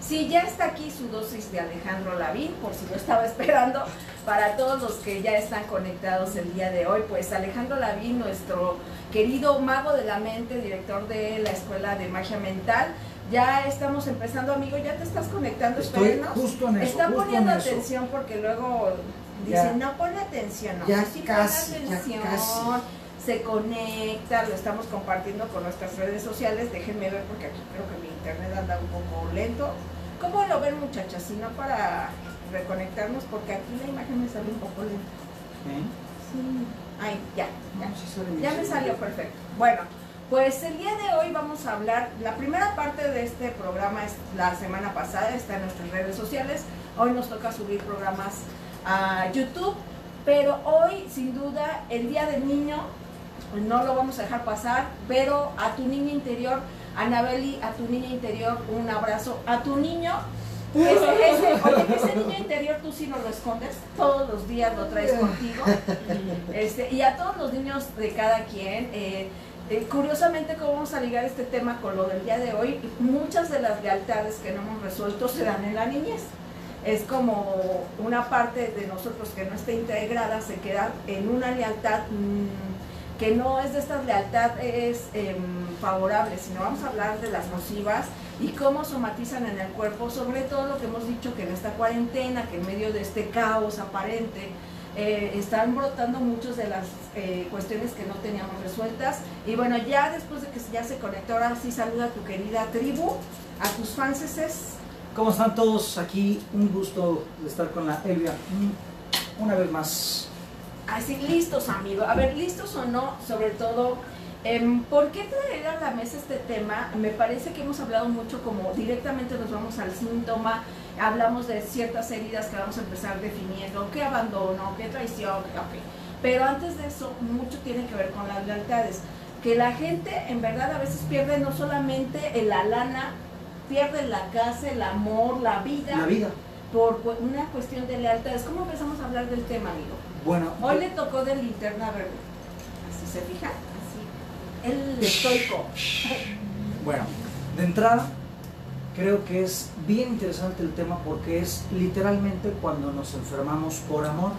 Sí, ya está aquí su dosis de Alejandro Lavin, por si lo estaba esperando, para todos los que ya están conectados el día de hoy. Pues Alejandro Lavin, nuestro querido mago de la mente, director de la Escuela de Magia Mental. Ya estamos empezando, amigo, ya te estás conectando. Estoy justo en eso. Está justo poniendo en eso. atención porque luego dicen, no pone atención, no. Ya Sí, casi, pone atención. ya casi. Se conecta, lo estamos compartiendo con nuestras redes sociales. Déjenme ver porque aquí creo que mi internet anda un poco lento. ¿Cómo lo ven, muchachas? Si no, para reconectarnos, porque aquí la imagen me sale un poco lenta. Sí. Ay, ya me salió perfecto. Bueno, pues el día de hoy vamos a hablar, la primera parte de este programa es la semana pasada, está en nuestras redes sociales. Hoy nos toca subir programas a YouTube, pero hoy, sin duda, el Día del Niño, pues no lo vamos a dejar pasar, pero a tu niña interior, Anabeli, a tu niña interior, un abrazo. A tu niño, ese niño interior tú sí no lo escondes, todos los días lo traes contigo. Y a todos los niños de cada quien, curiosamente, ¿cómo vamos a ligar este tema con lo del día de hoy? Muchas de las lealtades que no hemos resuelto se dan en la niñez. Es como una parte de nosotros que no está integrada, se queda en una lealtad que no es de estas lealtades favorables, sino vamos a hablar de las nocivas y cómo somatizan en el cuerpo, sobre todo lo que hemos dicho que en esta cuarentena, que en medio de este caos aparente, están brotando muchas de las cuestiones que no teníamos resueltas. Y bueno, ya después de que ya se conectó, ahora sí saluda a tu querida tribu, a tus fanses. ¿Cómo están todos? Aquí un gusto de estar con la Elvia una vez más. Así, listos, amigo. A ver, listos o no, sobre todo, ¿por qué traer a la mesa este tema? Me parece que hemos hablado mucho, como directamente nos vamos al síntoma, hablamos de ciertas heridas que vamos a empezar definiendo, qué abandono, qué traición, okay. Pero antes de eso, mucho tiene que ver con las lealtades, que la gente en verdad a veces pierde no solamente la lana, pierde la casa, el amor, la vida. Por una cuestión de lealtades. ¿Cómo empezamos a hablar del tema, amigo? Bueno, hoy le tocó de linterna verde. ¿Así se fija? Así. El estoico. Bueno, de entrada, creo que es bien interesante el tema porque es literalmente cuando nos enfermamos por amor.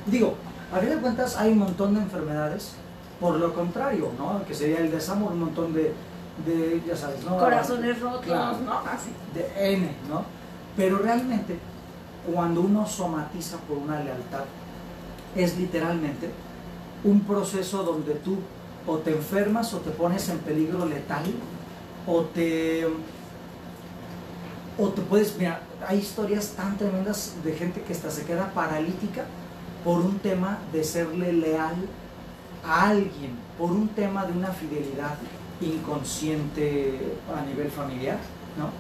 Digo, a fin de cuentas hay un montón de enfermedades, por lo contrario, ¿no? Que sería el desamor, un montón de ya sabes, ¿no? Corazones rotos, claro, ¿no? Así. De N, ¿no? Pero realmente, cuando uno somatiza por una lealtad, es literalmente un proceso donde tú o te enfermas o te pones en peligro letal, o te puedes, mira, hay historias tan tremendas de gente que hasta se queda paralítica por un tema de serle leal a alguien, por un tema de una fidelidad inconsciente a nivel familiar, ¿no?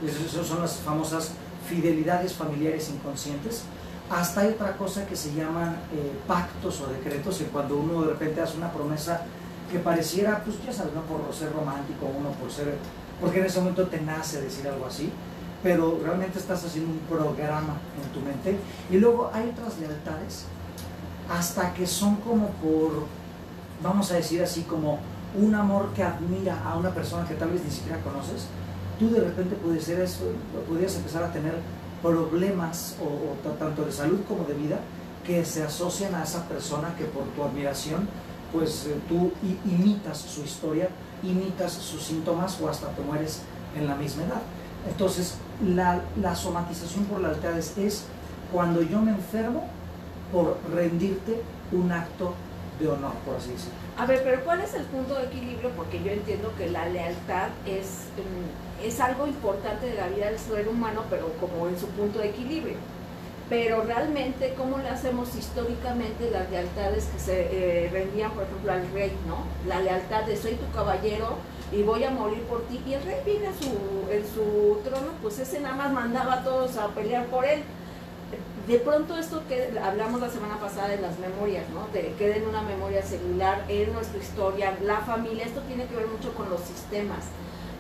Esas son las famosas fidelidades familiares inconscientes. Hasta hay otra cosa que se llaman pactos o decretos, que cuando uno de repente hace una promesa que pareciera, pues ya sabes, no por ser romántico, uno porque en ese momento te nace decir algo así, pero realmente estás haciendo un programa en tu mente. Y luego hay otras lealtades, hasta que son como por, vamos a decir así, como un amor que admira a una persona que tal vez ni siquiera conoces. Tú de repente podrías empezar a tener problemas tanto de salud como de vida que se asocian a esa persona que por tu admiración pues tú imitas su historia, imitas sus síntomas o hasta te mueres en la misma edad. Entonces la somatización por lealtades es cuando yo me enfermo por rendirte un acto de honor, por así decirlo. A ver, pero ¿cuál es el punto de equilibrio? Porque yo entiendo que la lealtad es algo importante de la vida del ser humano, pero como en su punto de equilibrio. Pero realmente, ¿cómo le hacemos históricamente las lealtades que se rendían, por ejemplo, al rey, ¿no? La lealtad de soy tu caballero y voy a morir por ti. Y el rey viene en su trono, pues ese nada más mandaba a todos a pelear por él. De pronto esto que hablamos la semana pasada de las memorias, ¿no? Queda en una memoria celular, en nuestra historia, la familia, esto tiene que ver mucho con los sistemas.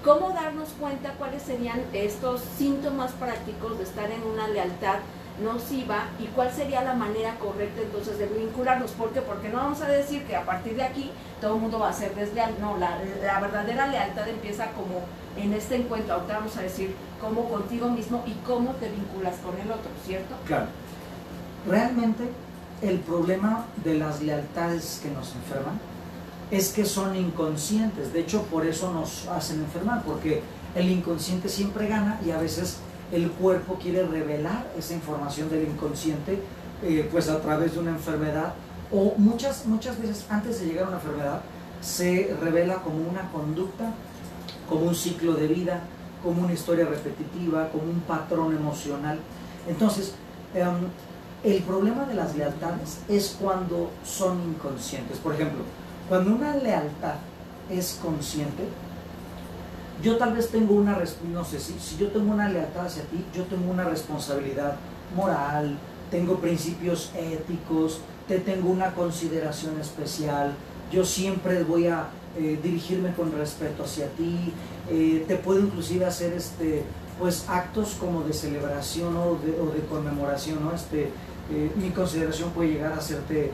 ¿Cómo darnos cuenta cuáles serían estos síntomas prácticos de estar en una lealtad nociva y cuál sería la manera correcta entonces de vincularnos. ¿Por qué? Porque no vamos a decir que a partir de aquí todo el mundo va a ser desleal. No, la verdadera lealtad empieza como en este encuentro. Ahorita vamos a decir cómo contigo mismo y cómo te vinculas con el otro, ¿cierto? Claro. Realmente el problema de las lealtades que nos enferman es que son inconscientes. De hecho, por eso nos hacen enfermar, porque el inconsciente siempre gana y a veces el cuerpo quiere revelar esa información del inconsciente pues a través de una enfermedad, o muchas veces antes de llegar a una enfermedad se revela como una conducta, como un ciclo de vida, como una historia repetitiva, como un patrón emocional. Entonces, el problema de las lealtades es cuando son inconscientes. Por ejemplo, cuando una lealtad es consciente, yo tal vez tengo una, no sé, si yo tengo una lealtad hacia ti, yo tengo una responsabilidad moral, tengo principios éticos, te tengo una consideración especial, yo siempre voy a dirigirme con respeto hacia ti, te puedo inclusive hacer pues actos como de celebración o de conmemoración, ¿no? Mi consideración puede llegar a hacerte,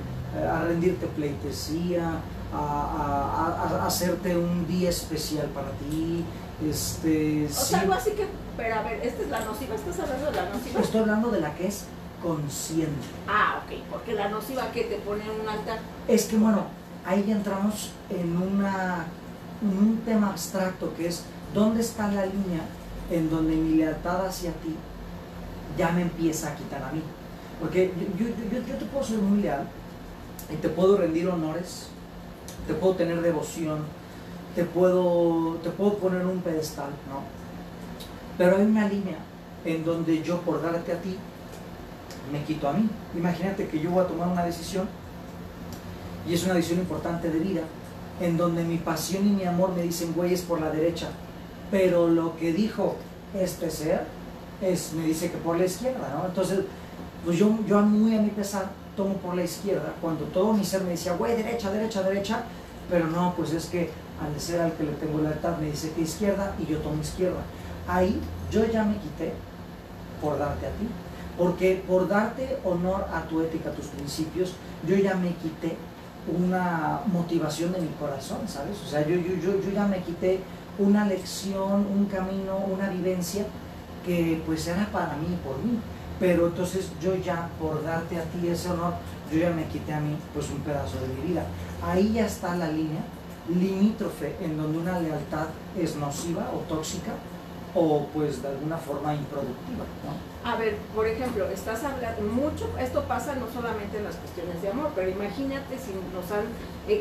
a rendirte pleitesía, a hacerte un día especial para ti. O sea, algo así que, pero a ver, esta es la nociva, ¿estás hablando de la nociva? Estoy hablando de la que es consciente. Ah, ok, porque la nociva que te pone en un altar. Es que bueno, ahí ya entramos en un tema abstracto que es ¿dónde está la línea en donde mi lealtad hacia ti ya me empieza a quitar a mí? Porque yo te puedo ser muy leal y te puedo rendir honores, te puedo tener devoción, te puedo poner en un pedestal, ¿no? Pero hay una línea en donde yo por darte a ti me quito a mí. Imagínate que yo voy a tomar una decisión y es una decisión importante de vida en donde mi pasión y mi amor me dicen, güey, es por la derecha, pero lo que dijo este ser me dice que por la izquierda, ¿no? Entonces, pues yo muy a mi pesar tomo por la izquierda, cuando todo mi ser me decía, güey, derecha, derecha, derecha, pero no, pues es que al ser al que le tengo lealtad me dice que izquierda y yo tomo izquierda. Ahí yo ya me quité por darte a ti, porque por darte honor a tu ética, a tus principios, yo ya me quité una motivación de mi corazón, ¿sabes? O sea, yo ya me quité una lección, un camino, una vivencia que pues era para mí y por mí. Pero entonces yo ya por darte a ti ese honor, yo ya me quité a mí pues un pedazo de mi vida. Ahí ya está la línea limítrofe en donde una lealtad es nociva o tóxica o pues de alguna forma improductiva, ¿no? A ver, por ejemplo, estás hablando mucho, esto pasa no solamente en las cuestiones de amor, pero imagínate si nos han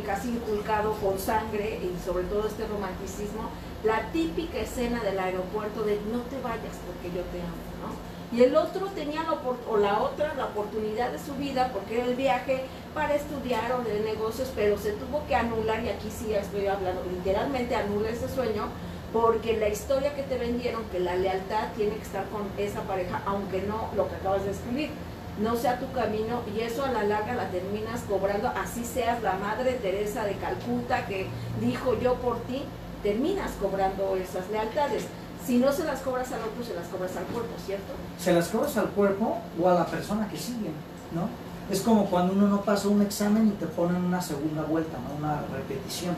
casi inculcado con sangre y sobre todo este romanticismo, la típica escena del aeropuerto de no te vayas porque yo te amo, ¿no? Y el otro tenía la oportunidad de su vida porque era el viaje para estudiar o de negocios, pero se tuvo que anular, y aquí sí estoy hablando, literalmente anula ese sueño, porque la historia que te vendieron, que la lealtad tiene que estar con esa pareja, aunque no lo que acabas de escribir, no sea tu camino, y eso a la larga la terminas cobrando, así seas la Madre Teresa de Calcuta que dijo yo por ti, terminas cobrando esas lealtades. Si no se las cobras al otro, se las cobras al cuerpo, ¿cierto? Se las cobras al cuerpo o a la persona que sigue, ¿no? Es como cuando uno no pasa un examen y te ponen una segunda vuelta, ¿no? Una repetición.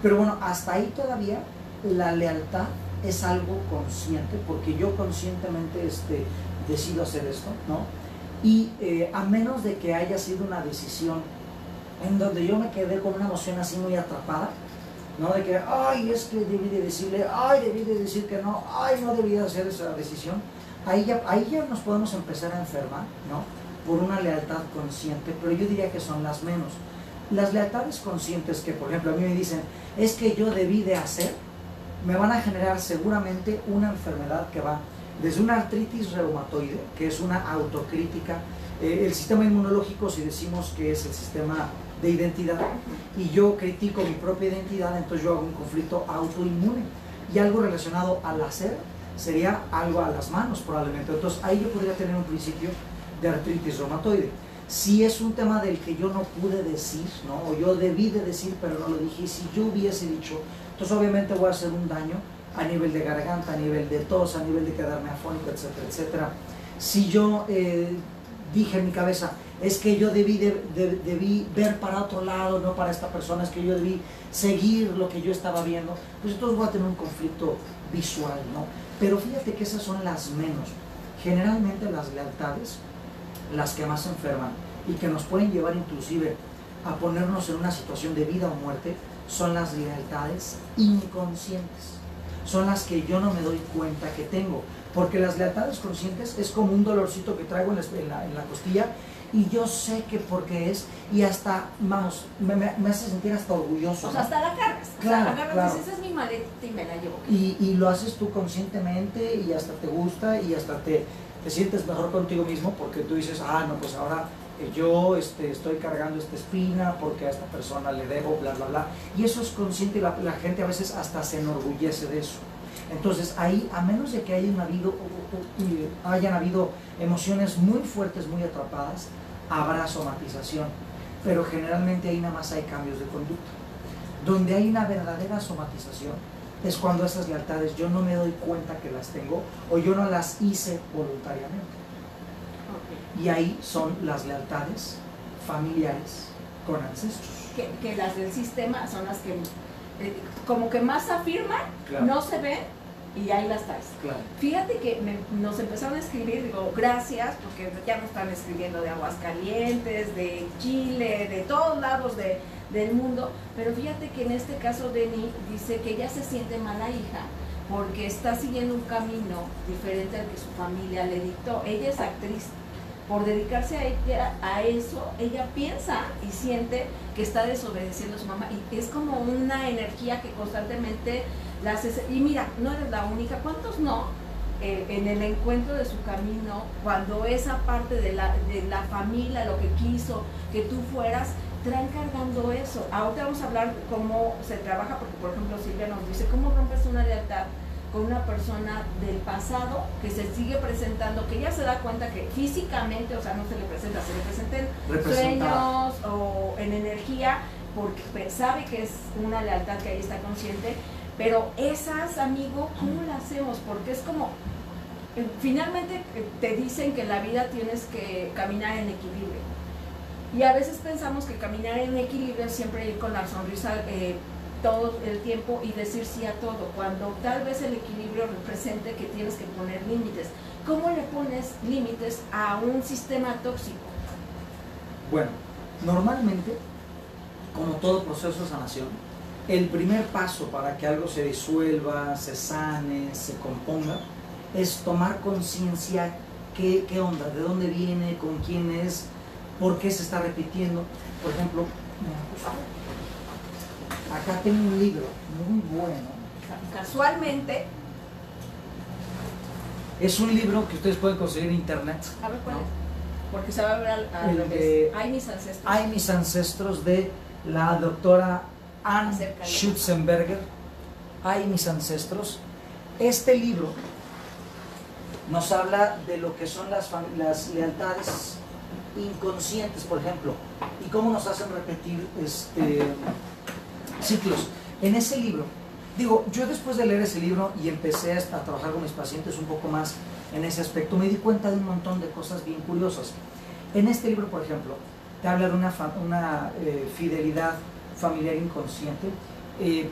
Pero bueno, hasta ahí todavía la lealtad es algo consciente, porque yo conscientemente decido hacer esto, ¿no? Y a menos de que haya sido una decisión en donde yo me quedé con una emoción así muy atrapada, ¿no? De que, ay, es que debí de decirle, ay, debí de decir que no, ay, no debí de hacer esa decisión. Ahí ya nos podemos empezar a enfermar, ¿no? Por una lealtad consciente, pero yo diría que son las menos. Las lealtades conscientes que, por ejemplo, a mí me dicen, es que yo debí de hacer, me van a generar seguramente una enfermedad que va desde una artritis reumatoide, que es una autocrítica, el sistema inmunológico, si decimos que es el sistema de identidad, y yo critico mi propia identidad, entonces yo hago un conflicto autoinmune, y algo relacionado al hacer sería algo a las manos probablemente. Entonces ahí yo podría tener un principio de artritis reumatoide. Si es un tema del que yo no pude decir, ¿no? O yo debí de decir pero no lo dije, y si yo hubiese dicho, entonces obviamente voy a hacer un daño a nivel de garganta, a nivel de tos, a nivel de quedarme afónico, etcétera, etcétera. Si yo dije en mi cabeza, es que yo debí ver para otro lado, no para esta persona, es que yo debí seguir lo que yo estaba viendo, pues entonces voy a tener un conflicto visual, ¿no? Pero fíjate que esas son las menos. Generalmente las lealtades, las que más enferman y que nos pueden llevar inclusive a ponernos en una situación de vida o muerte, son las lealtades inconscientes. Son las que yo no me doy cuenta que tengo. Porque las lealtades conscientes es como un dolorcito que traigo en la costilla y yo sé que porque es, y hasta, vamos, me hace sentir hasta orgulloso. O sea, hasta la cargas. Claro, o sea, agarras, claro. dices, esa es mi maleta y me la llevo. Y lo haces tú conscientemente y hasta te gusta y hasta te sientes mejor contigo mismo porque tú dices, no, pues ahora yo estoy cargando esta espina porque a esta persona le debo, bla, bla, bla. Y eso es consciente y la gente a veces hasta se enorgullece de eso. Entonces ahí, a menos de que hayan habido emociones muy fuertes, muy atrapadas, habrá somatización. Pero generalmente ahí nada más hay cambios de conducta. Donde hay una verdadera somatización es cuando esas lealtades yo no me doy cuenta que las tengo o yo no las hice voluntariamente. Y ahí son las lealtades familiares con ancestros. Que las del sistema son las que como que más afirman, claro. No se ven y ahí las traes. Claro. Fíjate que nos empezaron a escribir, digo, gracias, porque ya nos están escribiendo de Aguascalientes, de Chile, de todos lados del mundo, pero fíjate que en este caso Denny dice que ella se siente mala hija porque está siguiendo un camino diferente al que su familia le dictó. Ella es actriz. Por dedicarse a eso, ella piensa y siente que está desobedeciendo a su mamá y es como una energía que constantemente la hace. Y mira, no eres la única, ¿cuántos no? En el encuentro de su camino, cuando esa parte de la familia, lo que quiso que tú fueras, traen cargando eso. Ahora vamos a hablar cómo se trabaja, porque por ejemplo Silvia nos dice, ¿cómo rompes una lealtad con una persona del pasado que se sigue presentando, que ya se da cuenta que físicamente, o sea, no se le presenta, se le presenta en sueños o en energía, porque sabe que es una lealtad que ahí está consciente, pero esas, amigo, ¿cómo las hacemos? Porque es como, finalmente te dicen que en la vida tienes que caminar en equilibrio, y a veces pensamos que caminar en equilibrio es siempre ir con la sonrisa todo el tiempo y decir sí a todo, cuando tal vez el equilibrio represente que tienes que poner límites. ¿Cómo le pones límites a un sistema tóxico? Bueno, normalmente, como todo proceso de sanación, el primer paso para que algo se disuelva, se sane, se componga, es tomar conciencia qué onda, de dónde viene, con quién es, por qué se está repitiendo. Por ejemplo, acá tengo un libro muy bueno. Casualmente. Es un libro que ustedes pueden conseguir en internet. A ver cuál es. Porque se va a ver al revés. Hay mis ancestros. Hay mis ancestros, de la doctora Anne Schutzenberger. Hay mis ancestros. Este libro nos habla de lo que son las lealtades inconscientes, por ejemplo, y cómo nos hacen repetir ciclos. En ese libro, digo, yo después de leer ese libro y empecé a trabajar con mis pacientes un poco más en ese aspecto, me di cuenta de un montón de cosas bien curiosas. En este libro, por ejemplo, te habla de una fidelidad familiar inconsciente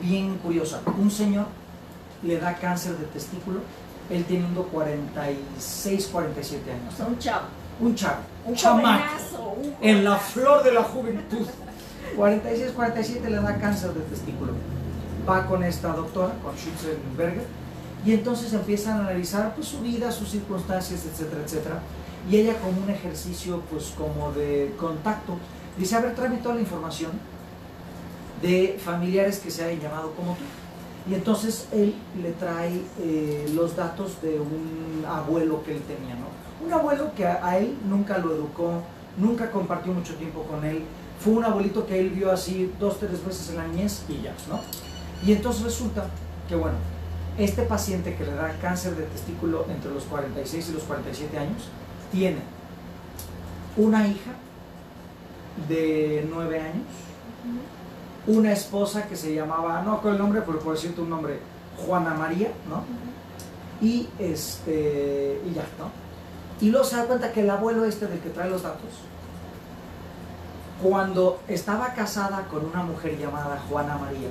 bien curiosa. Un señor le da cáncer de testículo, él teniendo 46, 47 años. O sea, un chavo. Un chamaco, en la flor de la juventud. 46, 47 le da cáncer de testículo. Va con esta doctora, con Schutzenberger, y entonces empiezan a analizar pues, su vida, sus circunstancias, etcétera, etcétera. Y ella, como un ejercicio pues como de contacto, dice, a ver, tráeme toda la información de familiares que se hayan llamado como tú. Y entonces él le trae los datos de un abuelo que él tenía, ¿no? Un abuelo que a él nunca lo educó, nunca compartió mucho tiempo con él. Fue un abuelito que él vio así 2 o 3 veces en la niñez y ya, ¿no? Y entonces resulta que, bueno, este paciente que le da cáncer de testículo entre los 46 y los 47 años, tiene una hija de 9 años, una esposa que se llamaba, no con el nombre, pero por decirte un nombre, Juana María, ¿no? Y ya, ¿no? Y luego se da cuenta que el abuelo del que trae los datos, cuando estaba casada con una mujer llamada Juana María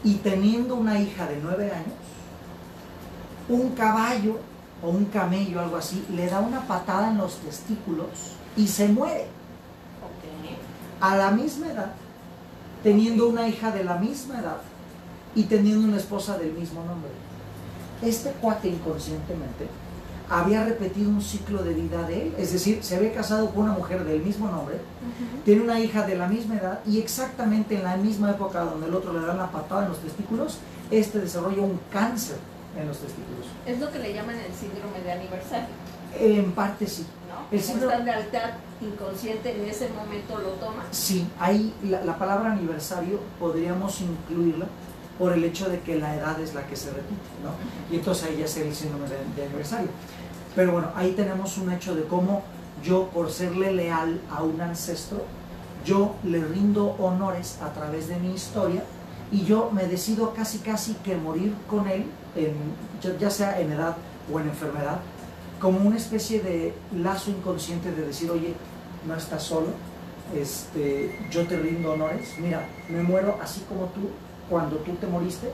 y teniendo una hija de 9 años, un caballo o un camello, algo así, le da una patada en los testículos y se muere. Ok. A la misma edad, teniendo una hija de la misma edad y teniendo una esposa del mismo nombre. Este cuate inconscientemente había repetido un ciclo de vida de él, es decir, se había casado con una mujer del mismo nombre, tiene una hija de la misma edad y exactamente en la misma época donde el otro le da la patada en los testículos, desarrolla un cáncer en los testículos. Es lo que le llaman el síndrome de aniversario. En parte sí. ¿No? El Como síndrome... esta lealtad inconsciente en ese momento lo toma. Sí, ahí la palabra aniversario podríamos incluirla por el hecho de que la edad es la que se repite, ¿no? Y entonces ahí ya sería el síndrome de aniversario. Pero bueno, ahí tenemos un hecho de cómo yo, por serle leal a un ancestro, yo le rindo honores a través de mi historia y yo me decido casi que morir con él, ya sea en edad o en enfermedad, como una especie de lazo inconsciente de decir, oye, no estás solo, yo te rindo honores, mira, me muero así como tú, cuando tú te moriste,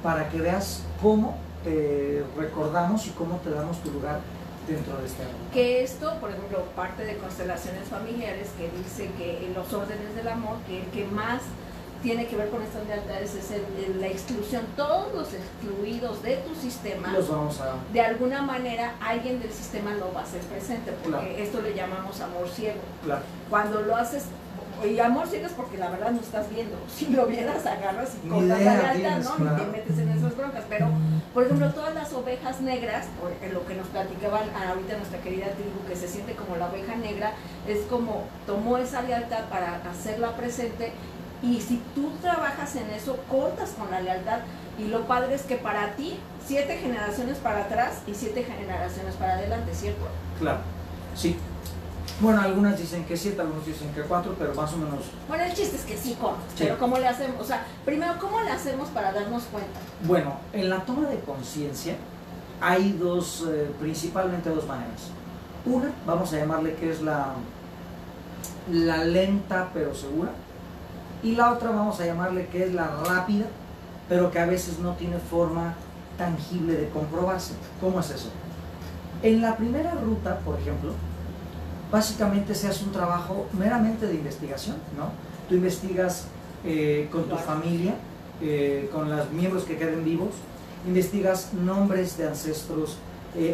para que veas cómo te recordamos y cómo te damos tu lugar dentro de este árbol. Que esto, por ejemplo, parte de constelaciones familiares que dice que en los órdenes del amor, que el que más tiene que ver con estas lealtades es la exclusión. Todos los excluidos de tu sistema, los vamos a... de alguna manera alguien del sistema lo va a hacer presente, porque claro, esto le llamamos amor ciego. claro, Cuando lo haces, y amor ciego es porque la verdad no estás viendo. Si lo vieras, agarras y Ni cortas idea la lealtad, tienes, ¿no? claro. Y te metes en esas broncas. Pero, por ejemplo, todas las ovejas negras, en lo que nos platicaban ahorita nuestra querida tribu, que se siente como la oveja negra, es como tomó esa lealtad para hacerla presente. Y si tú trabajas en eso, cortas con la lealtad. Y lo padre es que para ti, 7 generaciones para atrás y 7 generaciones para adelante, ¿cierto? claro, sí. Bueno, algunas dicen que 7, algunos dicen que 4, pero más o menos... Bueno, el chiste es que sí cortas, Sí. pero ¿cómo le hacemos? O sea, primero, ¿cómo le hacemos para darnos cuenta? Bueno, en la toma de conciencia hay principalmente dos maneras. Una, vamos a llamarle que es la lenta pero segura, y la otra vamos a llamarle que es la rápida, pero que a veces no tiene forma tangible de comprobarse. ¿Cómo es eso? En la primera ruta, por ejemplo, básicamente se hace un trabajo meramente de investigación, ¿no? Tú investigas con tu familia, con los miembros que queden vivos, investigas nombres de ancestros,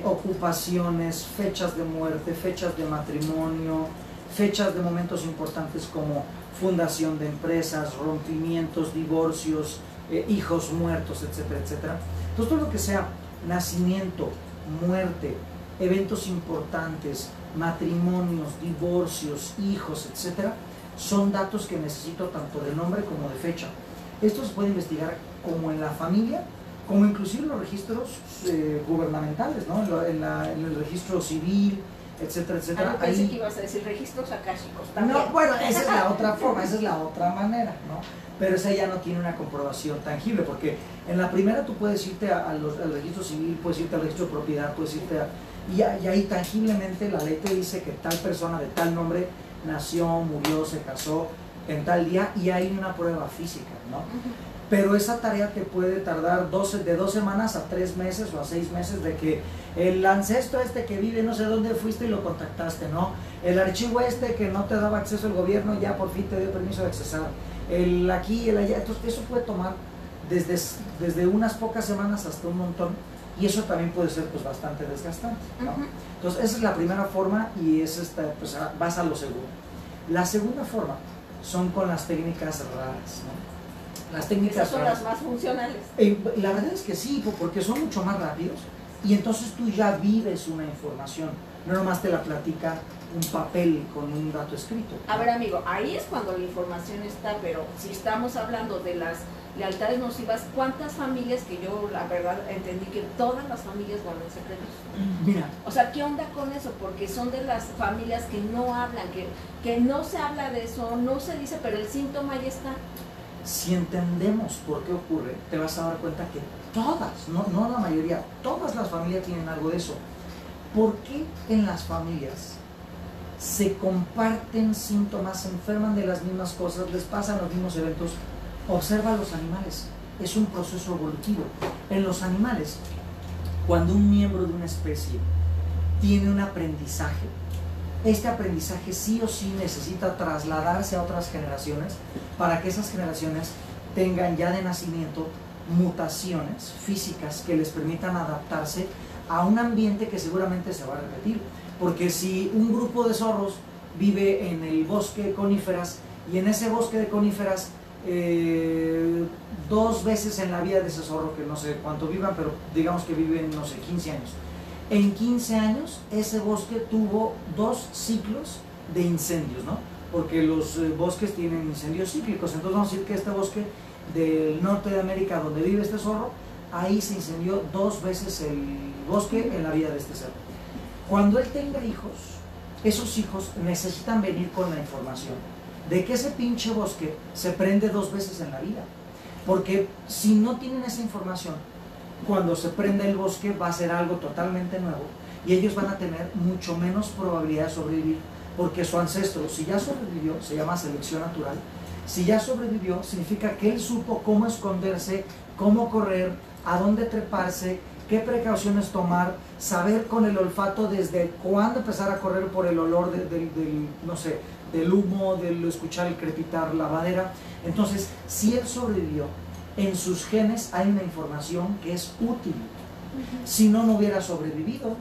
ocupaciones, fechas de muerte, fechas de matrimonio, fechas de momentos importantes como fundación de empresas, rompimientos, divorcios, hijos muertos, etcétera, etcétera. Entonces todo lo que sea nacimiento, muerte, eventos importantes, matrimonios, divorcios, hijos, etcétera, son datos que necesito tanto de nombre como de fecha. Esto se puede investigar como en la familia, como inclusive en los registros gubernamentales, ¿no? En el registro civil, etcétera, etcétera. Ah, pensé ahí... que ibas a decir registros akáshicos también. No, bueno, esa es la otra forma, esa es la otra manera, ¿no? Pero esa ya no tiene una comprobación tangible, porque en la primera tú puedes irte al registro civil, puedes irte al registro de propiedad, puedes irte y ahí tangiblemente la ley te dice que tal persona de tal nombre nació, murió, se casó en tal día, y hay una prueba física, ¿no? Pero esa tarea te puede tardar de 2 semanas a 3 meses o a 6 meses, de que el ancestro que vive no sé dónde fuiste y lo contactaste, ¿no? El archivo que no te daba acceso el gobierno ya por fin te dio permiso de accesar. El aquí, el allá. Entonces eso puede tomar desde unas pocas semanas hasta un montón, y eso también puede ser pues bastante desgastante, ¿no? Entonces esa es la primera forma, y es pues vas a lo seguro. La segunda forma son con las técnicas raras, ¿no? Las técnicas Esas son las más funcionales. La verdad es que sí, porque son mucho más rápidos, y entonces tú ya vives una información, no nomás te la platica un papel con un dato escrito. A ver, amigo, ahí es cuando la información está, pero si estamos hablando de las lealtades nocivas, ¿cuántas familias, que yo la verdad entendí que todas las familias guardan secretos? Mira. O sea, ¿qué onda con eso? Porque son de las familias que no hablan, que no se habla de eso, no se dice, pero el síntoma ahí está. Si entendemos por qué ocurre, te vas a dar cuenta que todas, no la mayoría, todas las familias tienen algo de eso. ¿Por qué en las familias se comparten síntomas, se enferman de las mismas cosas, les pasan los mismos eventos? Observa a los animales, es un proceso evolutivo. En los animales, cuando un miembro de una especie tiene un aprendizaje, este aprendizaje sí o sí necesita trasladarse a otras generaciones para que esas generaciones tengan ya de nacimiento mutaciones físicas que les permitan adaptarse a un ambiente que seguramente se va a repetir. Porque si un grupo de zorros vive en el bosque de coníferas y en ese bosque de coníferas 2 veces en la vida de ese zorro, que no sé cuánto vivan, pero digamos que viven, no sé, 15 años. En 15 años ese bosque tuvo 2 ciclos de incendios, ¿no? Porque los bosques tienen incendios cíclicos. Entonces vamos a decir que este bosque del norte de América, donde vive este zorro, ahí se incendió 2 veces el bosque en la vida de este cerdo. Cuando él tenga hijos, esos hijos necesitan venir con la información de que ese pinche bosque se prende 2 veces en la vida. Porque si no tienen esa información, cuando se prende el bosque va a ser algo totalmente nuevo y ellos van a tener mucho menos probabilidad de sobrevivir, porque su ancestro, si ya sobrevivió, se llama selección natural. Si ya sobrevivió, significa que él supo cómo esconderse, cómo correr, a dónde treparse, qué precauciones tomar, saber con el olfato desde cuándo empezar a correr por el olor no sé, del humo, del escuchar el crepitar la madera. Entonces, si él sobrevivió, en sus genes hay una información que es útil. Si no, no hubiera sobrevivido.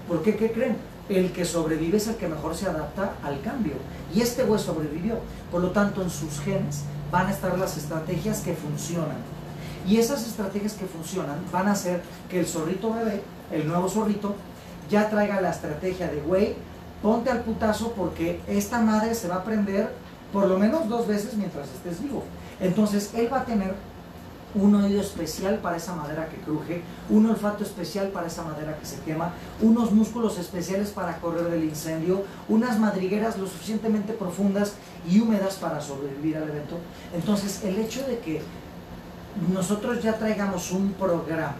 ¿Por qué? ¿Qué creen? El que sobrevive es el que mejor se adapta al cambio. Y este güey sobrevivió. Por lo tanto, en sus genes van a estar las estrategias que funcionan. Y esas estrategias que funcionan van a hacer que el zorrito bebé, el nuevo zorrito, ya traiga la estrategia de, güey, ponte al putazo porque esta madre se va a prender por lo menos 2 veces mientras estés vivo. Entonces, él va a tener un oído especial para esa madera que cruje, un olfato especial para esa madera que se quema, unos músculos especiales para correr del incendio, unas madrigueras lo suficientemente profundas y húmedas para sobrevivir al evento. Entonces, el hecho de que nosotros ya traigamos un programa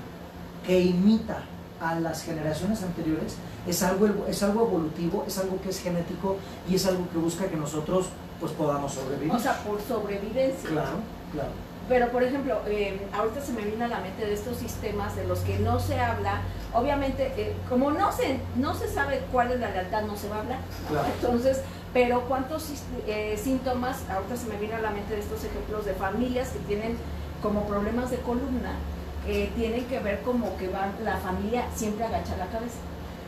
que imita a las generaciones anteriores es algo evolutivo, es algo que es genético y es algo que busca que nosotros pues podamos sobrevivir. O sea, por sobrevivencia. Claro, claro. Pero, por ejemplo, ahorita se me viene a la mente de estos sistemas de los que no se habla. Obviamente, como no se sabe cuál es la lealtad, no se va a hablar. Claro. Entonces, pero ¿cuántos síntomas? Ahorita se me viene a la mente de estos ejemplos de familias que tienen como problemas de columna, que tienen que ver como que va la familia siempre agacha la cabeza.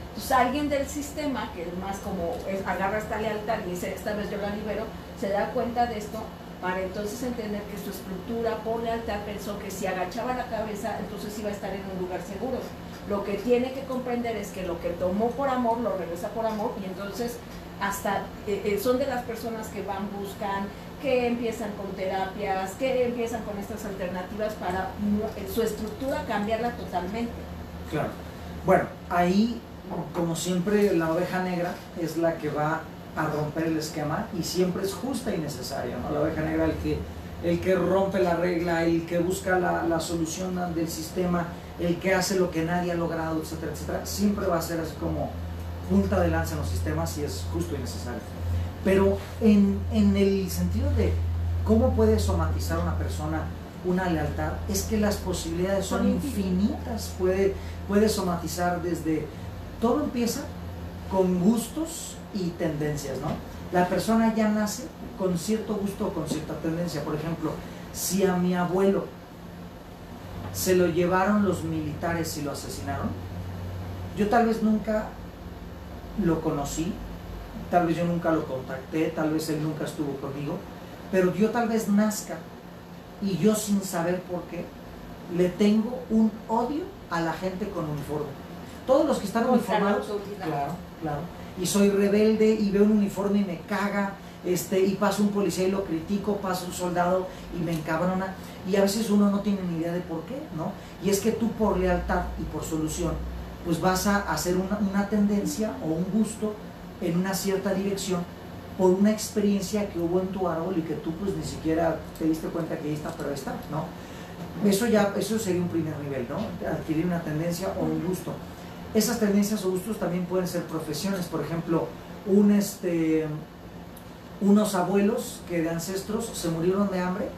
Entonces, alguien del sistema, que es más como agarra esta lealtad y dice, esta vez yo la libero, se da cuenta de esto, para entonces entender que su estructura por lealtad pensó que si agachaba la cabeza, entonces iba a estar en un lugar seguro. Lo que tiene que comprender es que lo que tomó por amor, lo regresa por amor, y entonces hasta son de las personas que buscan, que empiezan con terapias, que empiezan con estas alternativas para su estructura cambiarla totalmente. Claro. Bueno, ahí, como siempre, la oveja negra es la que va a romper el esquema y siempre es justa y necesaria, ¿no? La oveja negra, el que rompe la regla, el que busca la solución del sistema, el que hace lo que nadie ha logrado, etcétera, etcétera, siempre va a ser así como punta de lanza en los sistemas y es justo y necesario. Pero en el sentido de cómo puede somatizar una persona una lealtad, es que las posibilidades son infinitas. Puede somatizar desde... Todo empieza con gustos y tendencias, ¿no? La persona ya nace con cierto gusto o con cierta tendencia. Por ejemplo, si a mi abuelo se lo llevaron los militares y lo asesinaron, yo tal vez nunca lo conocí, tal vez yo nunca lo contacté, tal vez él nunca estuvo conmigo, pero yo tal vez nazca y yo, sin saber por qué, le tengo un odio a la gente con uniforme. Todos los que están uniformados, claro, y soy rebelde y veo un uniforme y me caga, y pasa un policía y lo critico, pasa un soldado y me encabrona, y a veces uno no tiene ni idea de por qué, ¿no? Y es que tú, por lealtad y por solución, pues vas a hacer una tendencia o un gusto en una cierta dirección por una experiencia que hubo en tu árbol y que tú pues ni siquiera te diste cuenta que ahí está, pero ahí está, ¿no? Eso sería un primer nivel, ¿no? Adquirir una tendencia o un gusto. Esas tendencias o gustos también pueden ser profesiones, por ejemplo, unos abuelos que de ancestros se murieron de hambre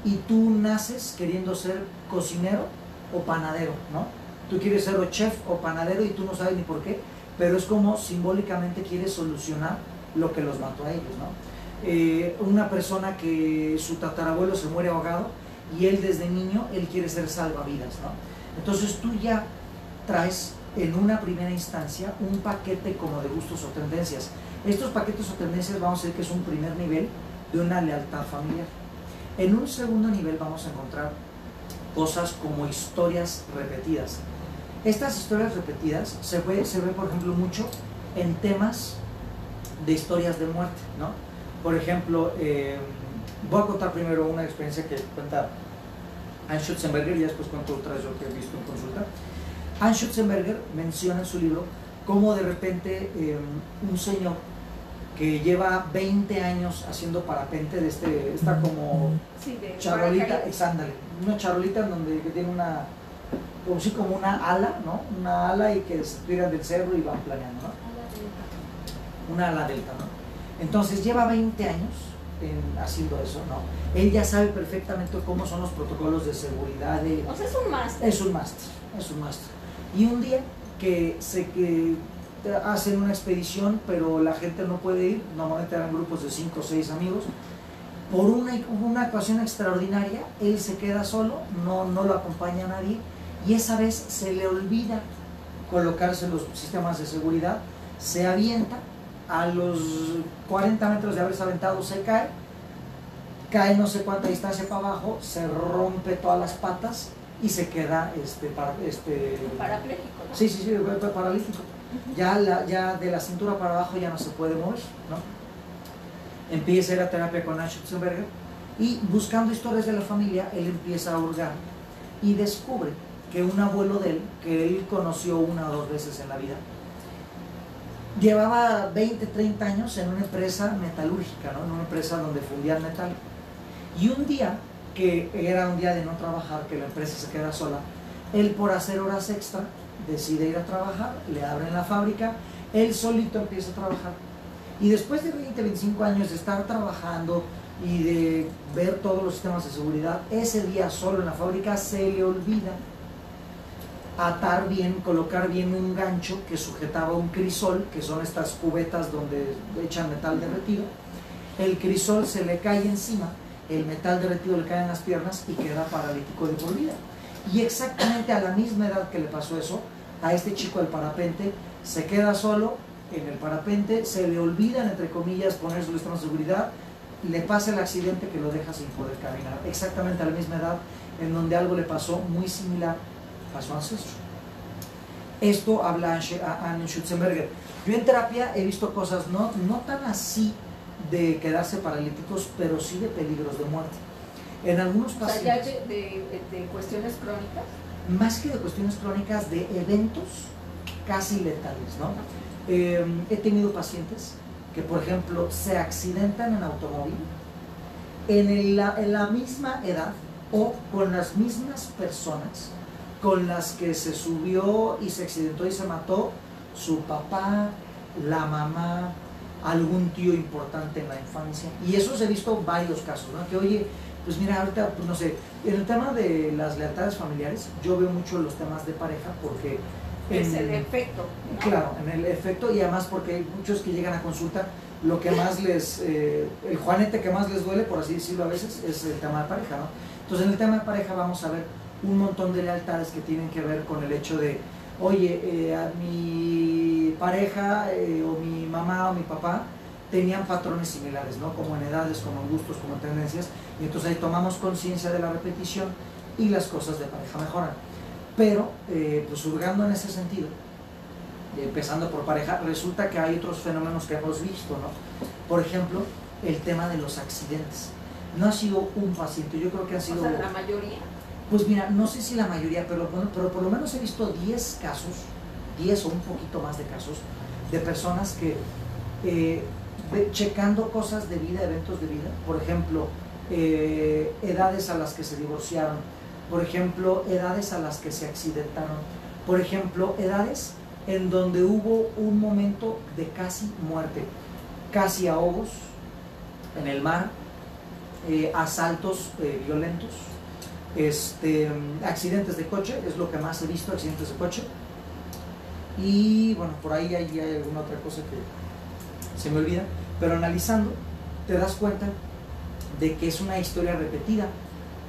y tú naces queriendo ser cocinero o panadero, ¿no? Tú quieres ser o chef o panadero y tú no sabes ni por qué, pero es como simbólicamente quieres solucionar lo que los mató a ellos, ¿no? Una persona que su tatarabuelo se muere ahogado y él desde niño, él quiere ser salvavidas, ¿no? Entonces tú ya traes en una primera instancia un paquete como de gustos o tendencias. Estos paquetes o tendencias vamos a decir que es un primer nivel de una lealtad familiar. En un segundo nivel vamos a encontrar cosas como historias repetidas. Estas historias repetidas se ve por ejemplo mucho en temas de historias de muerte, ¿no? Por ejemplo, voy a contar primero una experiencia que cuenta Anne Schutzenberger y después cuento otras yo que he visto en consulta. Anne Schutzenberger menciona en su libro cómo de repente un señor que lleva 20 años haciendo parapente de esta como sí, de charolita, ándale, una charolita en donde tiene una, como una ala, ¿no? Una ala y que se tiran del cerro y van planeando, ¿no? Una ala delta, ¿no? Entonces lleva 20 años haciendo eso, ¿no? Él ya sabe perfectamente cómo son los protocolos de seguridad. O sea, es un máster. Es un máster. Y un día que hacen una expedición, pero la gente no puede ir, normalmente eran grupos de 5 o 6 amigos, por una actuación extraordinaria, él se queda solo, no lo acompaña nadie, y esa vez se le olvida colocarse los sistemas de seguridad, se avienta, a los 40 metros de haberse aventado se cae no sé cuánta distancia para abajo, se rompe todas las patas y se queda parapléjico, ¿no? Sí, paralítico. Ya de la cintura para abajo ya no se puede mover, ¿no? Empieza a ir a terapia con Anne Schutzenberger y buscando historias de la familia, él empieza a hurgar y descubre que un abuelo de él, que él conoció 1 o 2 veces en la vida, llevaba 20, 30 años en una empresa metalúrgica, ¿no? En una empresa donde fundían metal. Y un día, que era un día de no trabajar, que la empresa se queda sola, él por hacer horas extra decide ir a trabajar, le abren la fábrica, él solito empieza a trabajar. Y después de 20, 25 años de estar trabajando y de ver todos los sistemas de seguridad, ese día solo en la fábrica se le olvida atar bien, colocar bien un gancho que sujetaba un crisol, que son estas cubetas donde echan metal derretido. El crisol se le cae encima, el metal derretido le cae en las piernas y queda paralítico de por vida. Y exactamente a la misma edad que le pasó eso, a este chico del parapente, se queda solo en el parapente, se le olvidan, entre comillas, poner su sistema de seguridad, le pasa el accidente que lo deja sin poder caminar. Exactamente a la misma edad en donde algo le pasó muy similar a su ancestro. Esto habla Anne Schutzenberger. Yo en terapia he visto cosas no tan así de quedarse paralíticos, pero sí de peligros de muerte. En algunos pacientes... O sea, ya de cuestiones crónicas. Más que de cuestiones crónicas, de eventos casi letales, ¿no? He tenido pacientes que, por ejemplo, se accidentan en automóvil en la misma edad o con las mismas personas con las que se subió y se accidentó y se mató su papá, la mamá, algún tío importante en la infancia. Y eso he visto varios casos, ¿no? Que oye, pues mira, ahorita, pues no sé, en el tema de las lealtades familiares, yo veo mucho los temas de pareja porque... Es el efecto, ¿no? Claro, en el efecto, y además porque hay muchos que llegan a consulta, lo que más el juanete que más les duele, por así decirlo a veces, es el tema de pareja, ¿no? Entonces en el tema de pareja vamos a ver un montón de lealtades que tienen que ver con el hecho de, oye, a mi pareja o mi mamá o mi papá tenían patrones similares, ¿no? Como en edades, como en gustos, como en tendencias, y entonces ahí tomamos conciencia de la repetición y las cosas de pareja mejoran. Pero, pues hurgando en ese sentido, empezando por pareja, resulta que hay otros fenómenos que hemos visto, ¿no? Por ejemplo, el tema de los accidentes. No ha sido un paciente, yo creo que ha sido... O sea, ¿la mayoría? Pues mira, no sé si la mayoría, pero por lo menos he visto 10 casos, 10 o un poquito más de casos, de personas que checando cosas de vida, eventos de vida, por ejemplo, edades a las que se divorciaron, por ejemplo, edades a las que se accidentaron, Por ejemplo, edades en donde hubo un momento de casi muerte, casi ahogos en el mar, asaltos violentos, accidentes de coche, es lo que más he visto, accidentes de coche. Y bueno, por ahí hay alguna otra cosa que se me olvida, pero analizando te das cuenta de que es una historia repetida.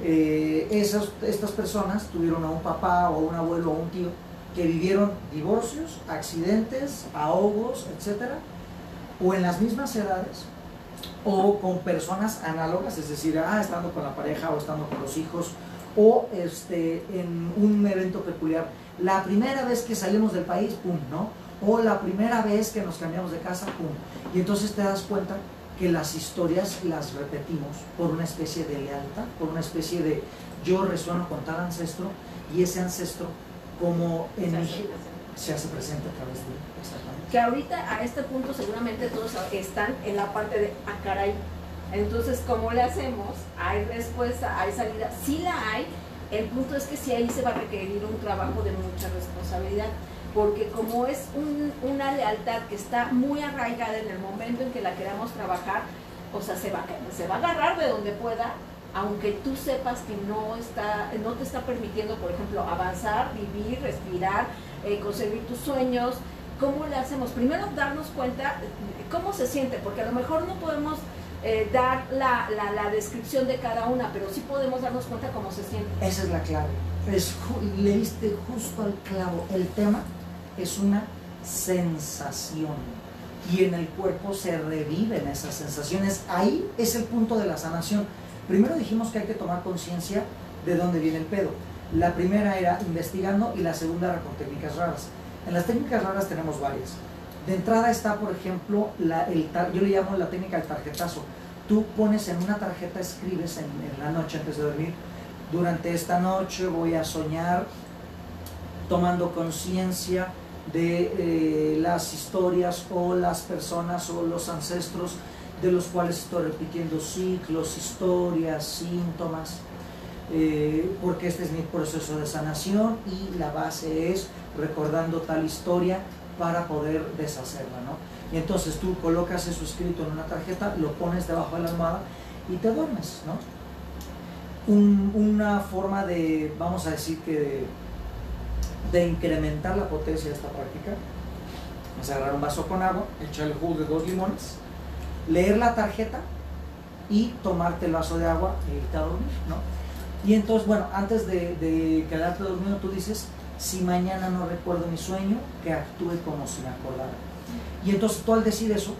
Estas personas tuvieron a un papá o a un abuelo o a un tío que vivieron divorcios, accidentes, ahogos, etcétera, o en las mismas edades o con personas análogas, es decir, estando con la pareja o estando con los hijos, o en un evento peculiar. La primera vez que salimos del país, pum, ¿no? O la primera vez que nos cambiamos de casa, pum. Y entonces te das cuenta que las historias las repetimos por una especie de lealtad, por una especie de yo resueno con tal ancestro, y ese ancestro, como en se hace presente a través de él. Exactamente. Que ahorita a este punto seguramente todos están en la parte de caray. Entonces, ¿cómo le hacemos? ¿Hay respuesta? ¿Hay salida? Sí la hay. El punto es que sí, ahí se va a requerir un trabajo de mucha responsabilidad, porque como es una lealtad que está muy arraigada en el momento en que la queramos trabajar, o sea, se va a agarrar de donde pueda, aunque tú sepas que no te está permitiendo, por ejemplo, avanzar, vivir, respirar, conseguir tus sueños. ¿Cómo le hacemos? Primero darnos cuenta cómo se siente, porque a lo mejor no podemos dar la descripción de cada una, pero sí podemos darnos cuenta cómo se siente. Esa es la clave. Le diste justo al clavo. El tema es una sensación y en el cuerpo se reviven esas sensaciones. Ahí es el punto de la sanación. Primero dijimos que hay que tomar conciencia de dónde viene el pedo. La primera era investigando y la segunda era con técnicas raras. En las técnicas raras tenemos varias. De entrada está, por ejemplo, yo le llamo la técnica del tarjetazo. Tú pones en una tarjeta, escribes en la noche antes de dormir: durante esta noche voy a soñar tomando conciencia de las historias o las personas o los ancestros de los cuales estoy repitiendo ciclos, historias, síntomas, porque este es mi proceso de sanación y la base es recordando tal historia para poder deshacerla, ¿no? Y entonces tú colocas eso escrito en una tarjeta, lo pones debajo de la almohada y te duermes, ¿no? Una forma de, vamos a decir que de incrementar la potencia de esta práctica es agarrar un vaso con agua, echar el jugo de 2 limones, leer la tarjeta y tomarte el vaso de agua e irte a dormir, ¿no? Y entonces, bueno, antes de quedarte dormido, tú dices: si mañana no recuerdo mi sueño, que actúe como si me acordara. Y entonces tú, al decir eso,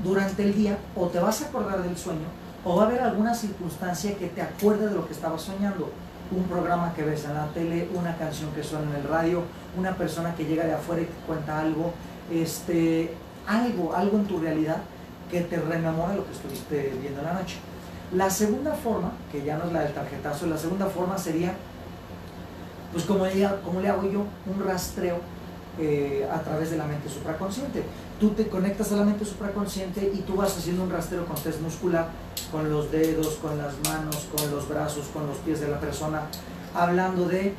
durante el día o te vas a acordar del sueño o va a haber alguna circunstancia que te acuerde de lo que estabas soñando. Un programa que ves en la tele, una canción que suena en el radio, una persona que llega de afuera y te cuenta algo, algo en tu realidad que te rememora lo que estuviste viendo en la noche. La segunda forma, que ya no es la del tarjetazo, la segunda forma sería, pues como le hago yo, un rastreo a través de la mente supraconsciente. Tú te conectas a la mente supraconsciente y tú vas haciendo un rastreo con test muscular, con los dedos, con las manos, con los brazos, con los pies de la persona, hablando de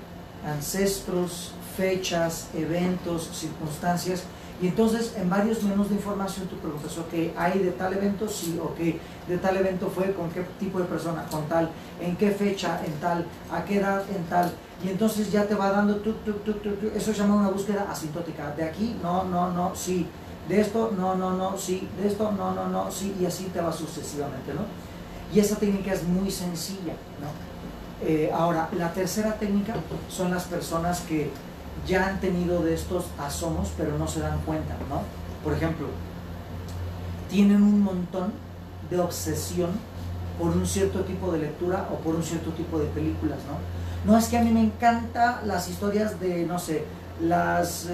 ancestros, fechas, eventos, circunstancias. Y entonces en varios menús de información tú preguntas: ok, ¿hay de tal evento? Sí, ok, de tal evento fue, ¿con qué tipo de persona? Con tal, ¿en qué fecha? En tal, ¿a qué edad? En tal. Y entonces ya te va dando eso se llama una búsqueda asintótica. De aquí, no, sí. De esto, no, sí. De esto, no, sí. Y así te va sucesivamente, ¿no? Y esa técnica es muy sencilla, ¿no? Ahora, la tercera técnica son las personas que ya han tenido de estos asomos, pero no se dan cuenta, ¿no? Por ejemplo, tienen un montón de obsesión por un cierto tipo de lectura o por un cierto tipo de películas, ¿no? No, es que a mí me encantan las historias de, no sé, las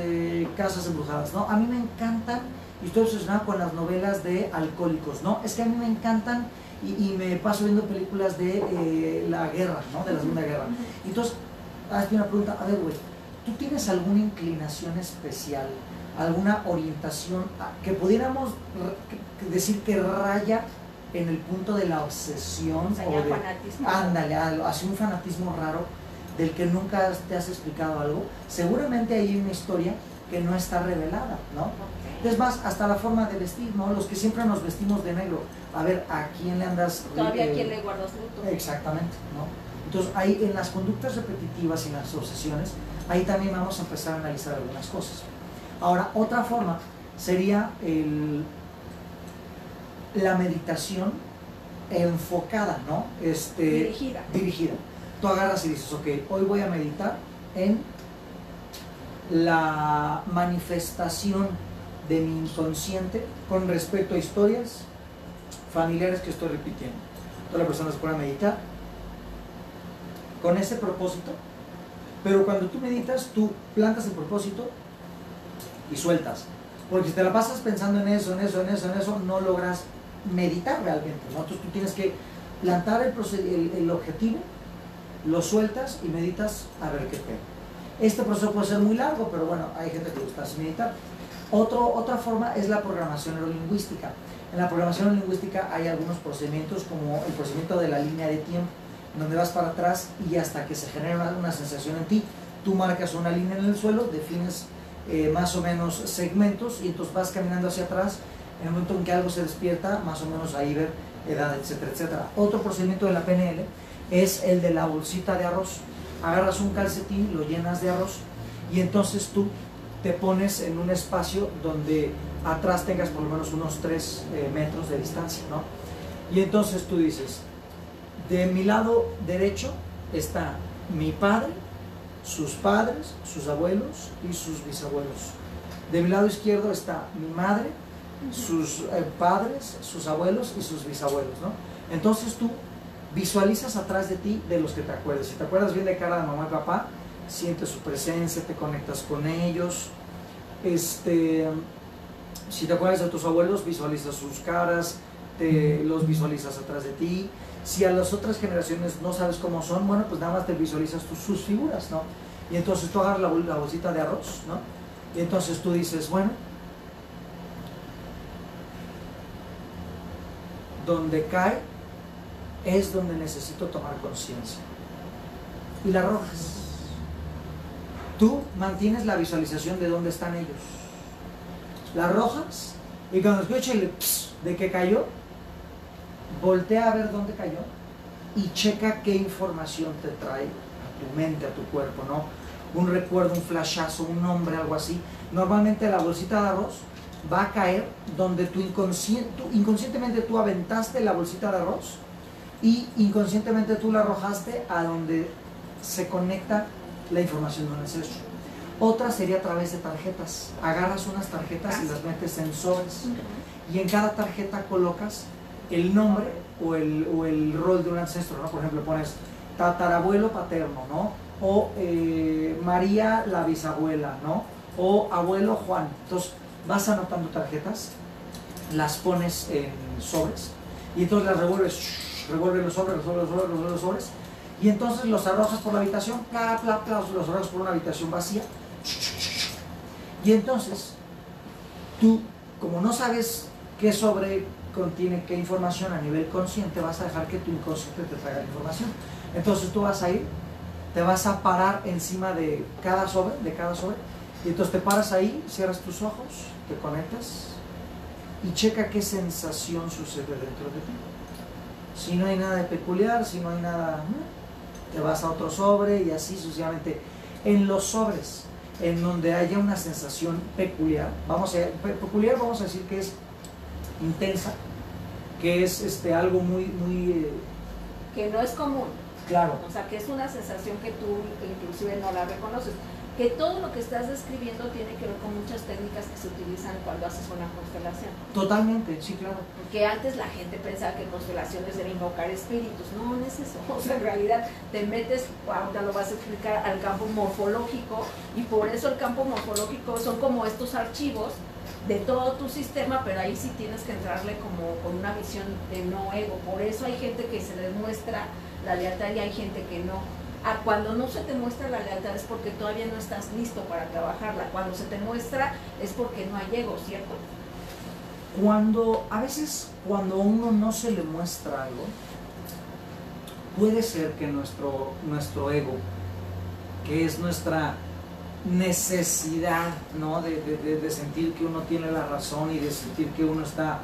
casas embrujadas, ¿no? A mí me encantan, y estoy obsesionado con las novelas de alcohólicos, ¿no? Es que a mí me encantan y me paso viendo películas de la guerra, ¿no? De la Segunda Guerra. Entonces, hazme una pregunta: a ver, güey, ¿tú tienes alguna inclinación especial, alguna orientación que pudiéramos decir que raya en el punto de la obsesión? O sea, o de fanatismo. Ándale, así un fanatismo raro. del que nunca te has explicado algo, seguramente hay una historia que no está revelada, ¿no? Es más, hasta la forma de vestir, ¿no? Los que siempre nos vestimos de negro, a ver, ¿a quién le andas? Todavía a quién le guardas luto. Exactamente, ¿no? Entonces, ahí en las conductas repetitivas y en las obsesiones, ahí también vamos a empezar a analizar algunas cosas. Ahora, otra forma sería la meditación enfocada, ¿no? Dirigida. Tú agarras y dices, ok, hoy voy a meditar en la manifestación de mi inconsciente con respecto a historias familiares que estoy repitiendo. Toda la persona se pone a meditar con ese propósito, pero cuando tú meditas, tú plantas el propósito y sueltas. Porque si te la pasas pensando en eso, no logras meditar realmente, ¿no? Entonces tú tienes que plantar el objetivo, lo sueltas y meditas a ver qué pega. Este proceso puede ser muy largo, pero bueno, hay gente que le gusta así meditar. Otra forma es la programación neurolingüística. En la programación neurolingüística hay algunos procedimientos, como el procedimiento de la línea de tiempo, donde vas para atrás y hasta que se genera una sensación en ti, tú marcas una línea en el suelo, defines más o menos segmentos y entonces vas caminando hacia atrás. En el momento en que algo se despierta, más o menos ahí ver edad, etcétera, etcétera. Otro procedimiento de la PNL es el de la bolsita de arroz. Agarras un calcetín, lo llenas de arroz y entonces tú te pones en un espacio donde atrás tengas por lo menos unos 3 metros de distancia, ¿no? Y entonces tú dices, de mi lado derecho está mi padre, sus abuelos y sus bisabuelos. De mi lado izquierdo está mi madre, sus padres, sus abuelos y sus bisabuelos, ¿no? Entonces tú visualizas atrás de ti de los que te acuerdes. Si te acuerdas bien de cara de mamá y papá, sientes su presencia, te conectas con ellos. Si te acuerdas de tus abuelos, visualizas sus caras, los visualizas atrás de ti. Si a las otras generaciones no sabes cómo son, bueno, pues nada más te visualizas sus figuras, ¿no? Y entonces tú agarras la bolsita de arroz, ¿no? Y entonces tú dices, bueno, donde cae es donde necesito tomar conciencia. Y la arrojas. Tú mantienes la visualización de dónde están ellos. La arrojas y cuando escuches el de que cayó, voltea a ver dónde cayó y checa qué información te trae a tu mente, a tu cuerpo, ¿no? Un recuerdo, un flashazo, un nombre, algo así. Normalmente la bolsita de arroz va a caer donde inconscientemente tú aventaste la bolsita de arroz y inconscientemente tú la arrojaste a donde se conecta la información de un ancestro. Otra sería a través de tarjetas. Agarras unas tarjetas y las metes en sobres y en cada tarjeta colocas el nombre o el rol de un ancestro, ¿no? Por ejemplo, pones tatarabuelo paterno, ¿no? O María la bisabuela, ¿no? O abuelo Juan. Entonces vas anotando tarjetas, las pones en sobres y entonces las revuelves los sobres y entonces los arrojas por la habitación, los arrojas por una habitación vacía y entonces tú, como no sabes qué sobre contiene qué información a nivel consciente, vas a dejar que tu inconsciente te traiga la información. Entonces tú vas a ir, te vas a parar encima de cada sobre, y entonces te paras ahí, cierras tus ojos, te conectas y checa qué sensación sucede dentro de ti. Si no hay nada de peculiar, si no hay nada, te vas a otro sobre y así sucesivamente. En los sobres en donde haya una sensación peculiar, vamos a decir que es intensa, que es algo muy que no es común. Claro. O sea, que es una sensación que tú inclusive no la reconoces. Que todo lo que estás describiendo tiene que ver con muchas técnicas que se utilizan cuando haces una constelación. Totalmente, sí, claro. Porque antes la gente pensaba que constelaciones era invocar espíritus. No, no es eso. O sea, en realidad te metes, ahora lo vas a explicar, al campo morfológico, y por eso el campo morfológico son como estos archivos de todo tu sistema, pero ahí sí tienes que entrarle como con una visión de no ego. Por eso hay gente que se les muestra la lealtad y hay gente que no. Cuando no se te muestra la lealtad es porque todavía no estás listo para trabajarla. Cuando se te muestra es porque no hay ego, ¿cierto? A veces cuando a uno no se le muestra algo, puede ser que nuestro ego que es nuestra necesidad, ¿no? de sentir que uno tiene la razón y de sentir que uno está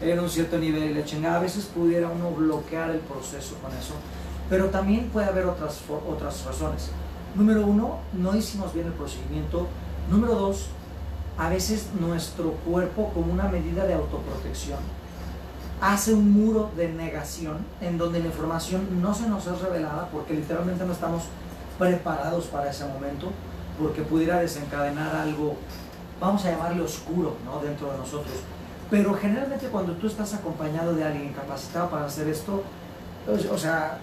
en un cierto nivel y la chingada. A veces pudiera uno bloquear el proceso con eso, pero también puede haber otras razones. Número uno, no hicimos bien el procedimiento. Número dos, a veces nuestro cuerpo, como una medida de autoprotección, hace un muro de negación en donde la información no se nos es revelada porque literalmente no estamos preparados para ese momento, porque pudiera desencadenar algo, vamos a llamarle oscuro, ¿no? Dentro de nosotros. Pero generalmente cuando tú estás acompañado de alguien capacitado para hacer esto, o sea,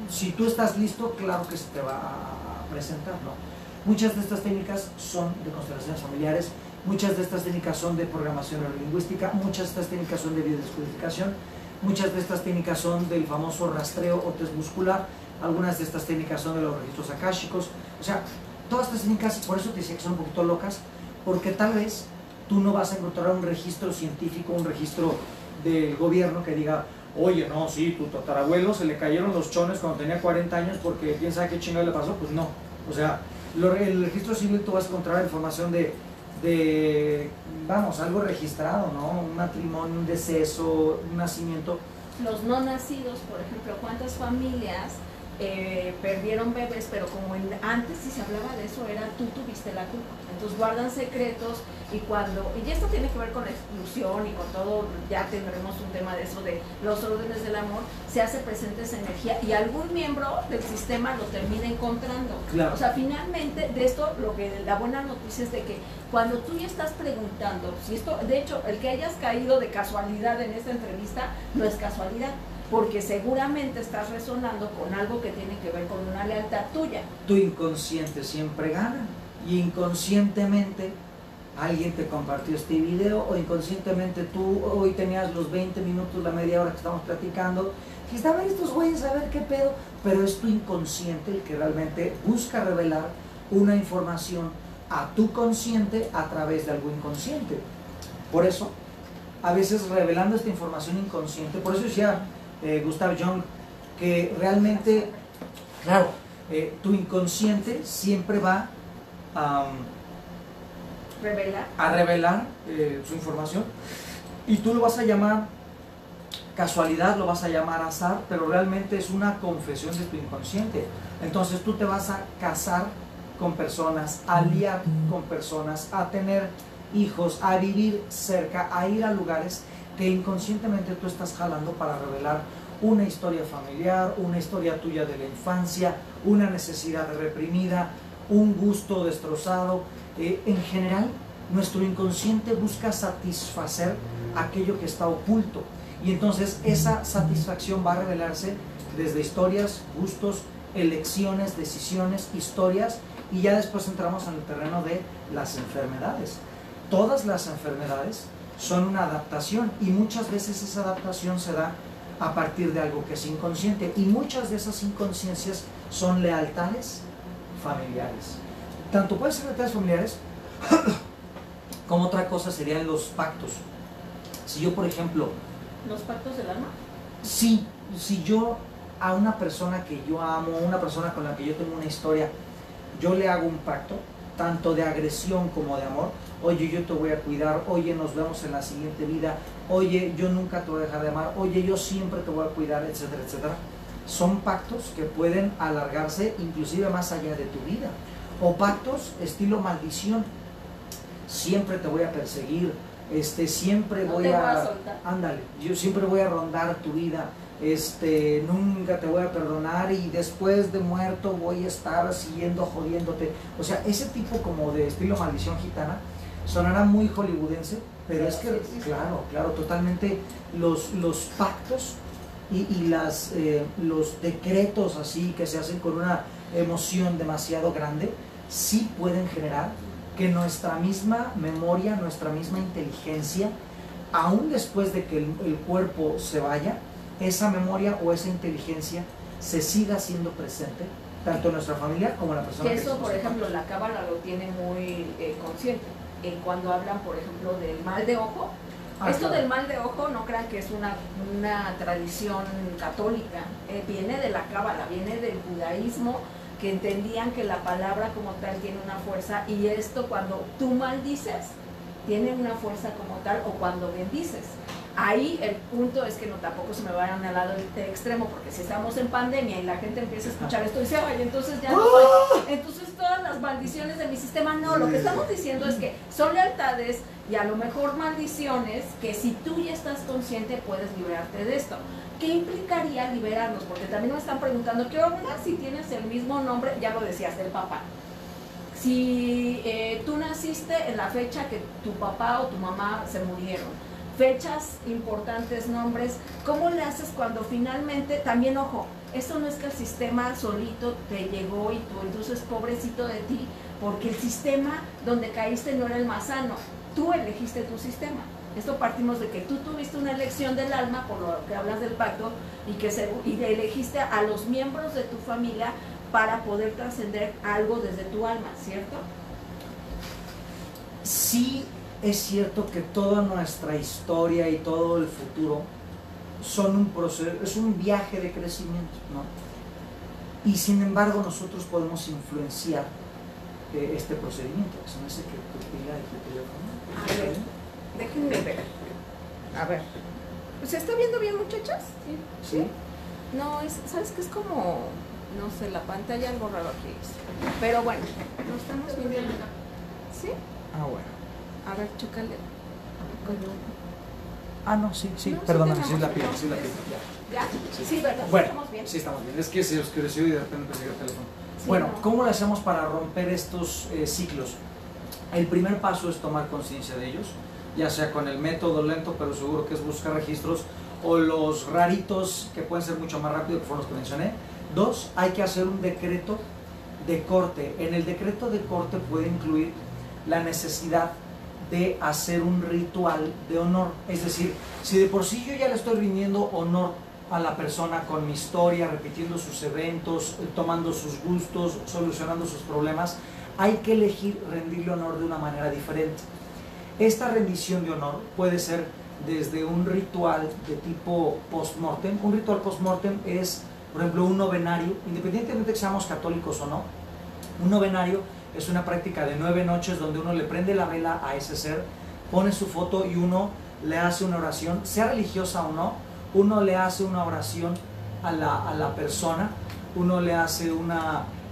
si tú estás listo, claro que se te va a presentar, ¿no? Muchas de estas técnicas son de constelaciones familiares, muchas de estas técnicas son de programación neurolingüística, muchas de estas técnicas son de biodescodificación, muchas de estas técnicas son del famoso rastreo o test muscular, algunas de estas técnicas son de los registros akáshicos. O sea, todas estas técnicas, por eso te decía que son un poquito locas, porque tal vez tú no vas a encontrar un registro científico, un registro del gobierno que diga, oye, no, sí, tu tatarabuelo se le cayeron los chones cuando tenía 40 años porque quién sabe qué chingado le pasó. Pues no, o sea, el registro civil tú vas a encontrar información vamos, algo registrado, ¿no? Un matrimonio, un deceso, un nacimiento. Los no nacidos, por ejemplo, ¿cuántas familias perdieron bebés? Pero como antes si se hablaba de eso era tú tuviste la culpa. Entonces guardan secretos y esto tiene que ver con la exclusión y con todo, ya tendremos un tema de eso, de los órdenes del amor, se hace presente esa energía y algún miembro del sistema lo termina encontrando. Claro. O sea, finalmente de esto, la buena noticia es de que cuando tú ya estás preguntando, si esto, de hecho, el que hayas caído de casualidad en esta entrevista, no es casualidad, porque seguramente estás resonando con algo que tiene que ver con una lealtad tuya. Tu inconsciente siempre gana, y inconscientemente alguien te compartió este video, o inconscientemente tú hoy tenías los 20 minutos, la media hora que estamos platicando, y estaban estos güeyes a ver qué pedo, pero es tu inconsciente el que realmente busca revelar una información a tu consciente a través de algo inconsciente. Por eso, a veces revelando esta información inconsciente, por eso decía Gustav Jung, que realmente, claro, tu inconsciente siempre va a revelar su información, y tú lo vas a llamar casualidad, lo vas a llamar azar, pero realmente es una confesión de tu inconsciente. Entonces tú te vas a casar con personas, a liar con personas, a tener hijos, a vivir cerca, a ir a lugares que inconscientemente tú estás jalando para revelar una historia familiar, una historia tuya de la infancia, una necesidad reprimida, un gusto destrozado. En general, nuestro inconsciente busca satisfacer aquello que está oculto, y entonces esa satisfacción va a revelarse desde historias, gustos, elecciones, decisiones, historias, y ya después entramos en el terreno de las enfermedades. Todas las enfermedades son una adaptación, y muchas veces esa adaptación se da a partir de algo que es inconsciente, y muchas de esas inconsciencias son lealtades familiares. Tanto pueden ser lealtades familiares como otra cosa serían los pactos. Si yo, por ejemplo, ¿los pactos del alma? Si yo a una persona que yo amo, una persona con la que yo tengo una historia, yo le hago un pacto, tanto de agresión como de amor. Oye, yo te voy a cuidar, oye, nos vemos en la siguiente vida, oye, yo nunca te voy a dejar de amar, oye, yo siempre te voy a cuidar, etcétera, etcétera. Son pactos que pueden alargarse inclusive más allá de tu vida. O pactos estilo maldición. Siempre te voy a perseguir, siempre no voy te a soltar. Ándale, yo siempre voy a rondar tu vida, nunca te voy a perdonar, y después de muerto voy a estar siguiendo jodiéndote. O sea, ese tipo como de estilo maldición gitana sonará muy hollywoodense, pero es que, sí. claro, totalmente los pactos y los decretos así que se hacen con una emoción demasiado grande, sí pueden generar que nuestra misma memoria, nuestra misma inteligencia, aún después de que el cuerpo se vaya, esa memoria o esa inteligencia se siga siendo presente, tanto en nuestra familia como en la persona que que eso, por ejemplo, la cábala lo tiene muy consciente. Cuando hablan, por ejemplo, del mal de ojo, esto claro. del mal de ojo no crean que es una tradición católica, viene de la cábala, viene del judaísmo, que entendían que la palabra como tal tiene una fuerza, y esto cuando tú maldices tiene una fuerza como tal, o cuando bendices. Ahí el punto es que no tampoco se me vayan al lado del extremo, porque si estamos en pandemia y la gente empieza a escuchar esto y dice, oye, entonces ya no soy, entonces todas las maldiciones de mi sistema, no, lo que estamos diciendo es que son lealtades y a lo mejor maldiciones que si tú ya estás consciente puedes liberarte de esto. ¿Qué implicaría liberarnos? Porque también me están preguntando, ¿qué onda si tienes el mismo nombre? Ya lo decías, del papá. Si tú naciste en la fecha que tu papá o tu mamá se murieron, fechas importantes, nombres, ¿cómo le haces cuando finalmente, también ojo, esto no es que el sistema solito te llegó y tú entonces pobrecito de ti, porque el sistema donde caíste no era el más sano, tú elegiste tu sistema. Esto partimos de que tú tuviste una elección del alma, por lo que hablas del pacto, y elegiste a los miembros de tu familia para poder trascender algo desde tu alma, ¿cierto? Sí, es cierto que toda nuestra historia y todo el futuro son un proceso, es un viaje de crecimiento, ¿no? Y sin embargo nosotros podemos influenciar este procedimiento. Se me hace que tu pila de tu teléfono. A ver, déjenme ver. A ver. ¿Se está viendo bien, muchachas? Sí. No, ¿sabes qué? Es como, no sé, la pantalla algo raro aquí. Pero bueno, lo estamos viendo acá. ¿Sí? Ah, bueno. A ver, chócale. No, sí, No, perdóname, sí sí es la tenemos, pila, ¿Ya? Sí. Sí, ¿verdad? Bueno, ¿Estamos bien? sí estamos bien. Es que se oscureció y de repente empecé el teléfono. Sí, Bueno, no. ¿cómo le hacemos para romper estos ciclos? El primer paso es tomar conciencia de ellos, ya sea con el método lento, pero seguro que es buscar registros, o los raritos que pueden ser mucho más rápido, que fueron los que mencioné. 2, hay que hacer un decreto de corte. En el decreto de corte puede incluir la necesidad de hacer un ritual de honor. Es decir, si de por sí yo ya le estoy rindiendo honor a la persona con mi historia, repitiendo sus eventos, tomando sus gustos, solucionando sus problemas, hay que elegir rendirle honor de una manera diferente. Esta rendición de honor puede ser desde un ritual de tipo post-mortem. Un ritual post-mortem es, por ejemplo, un novenario, independientemente de que seamos católicos o no. Un novenario es una práctica de 9 noches donde uno le prende la vela a ese ser, pone su foto y uno le hace una oración, sea religiosa o no. Uno le hace una oración a la persona, uno le hace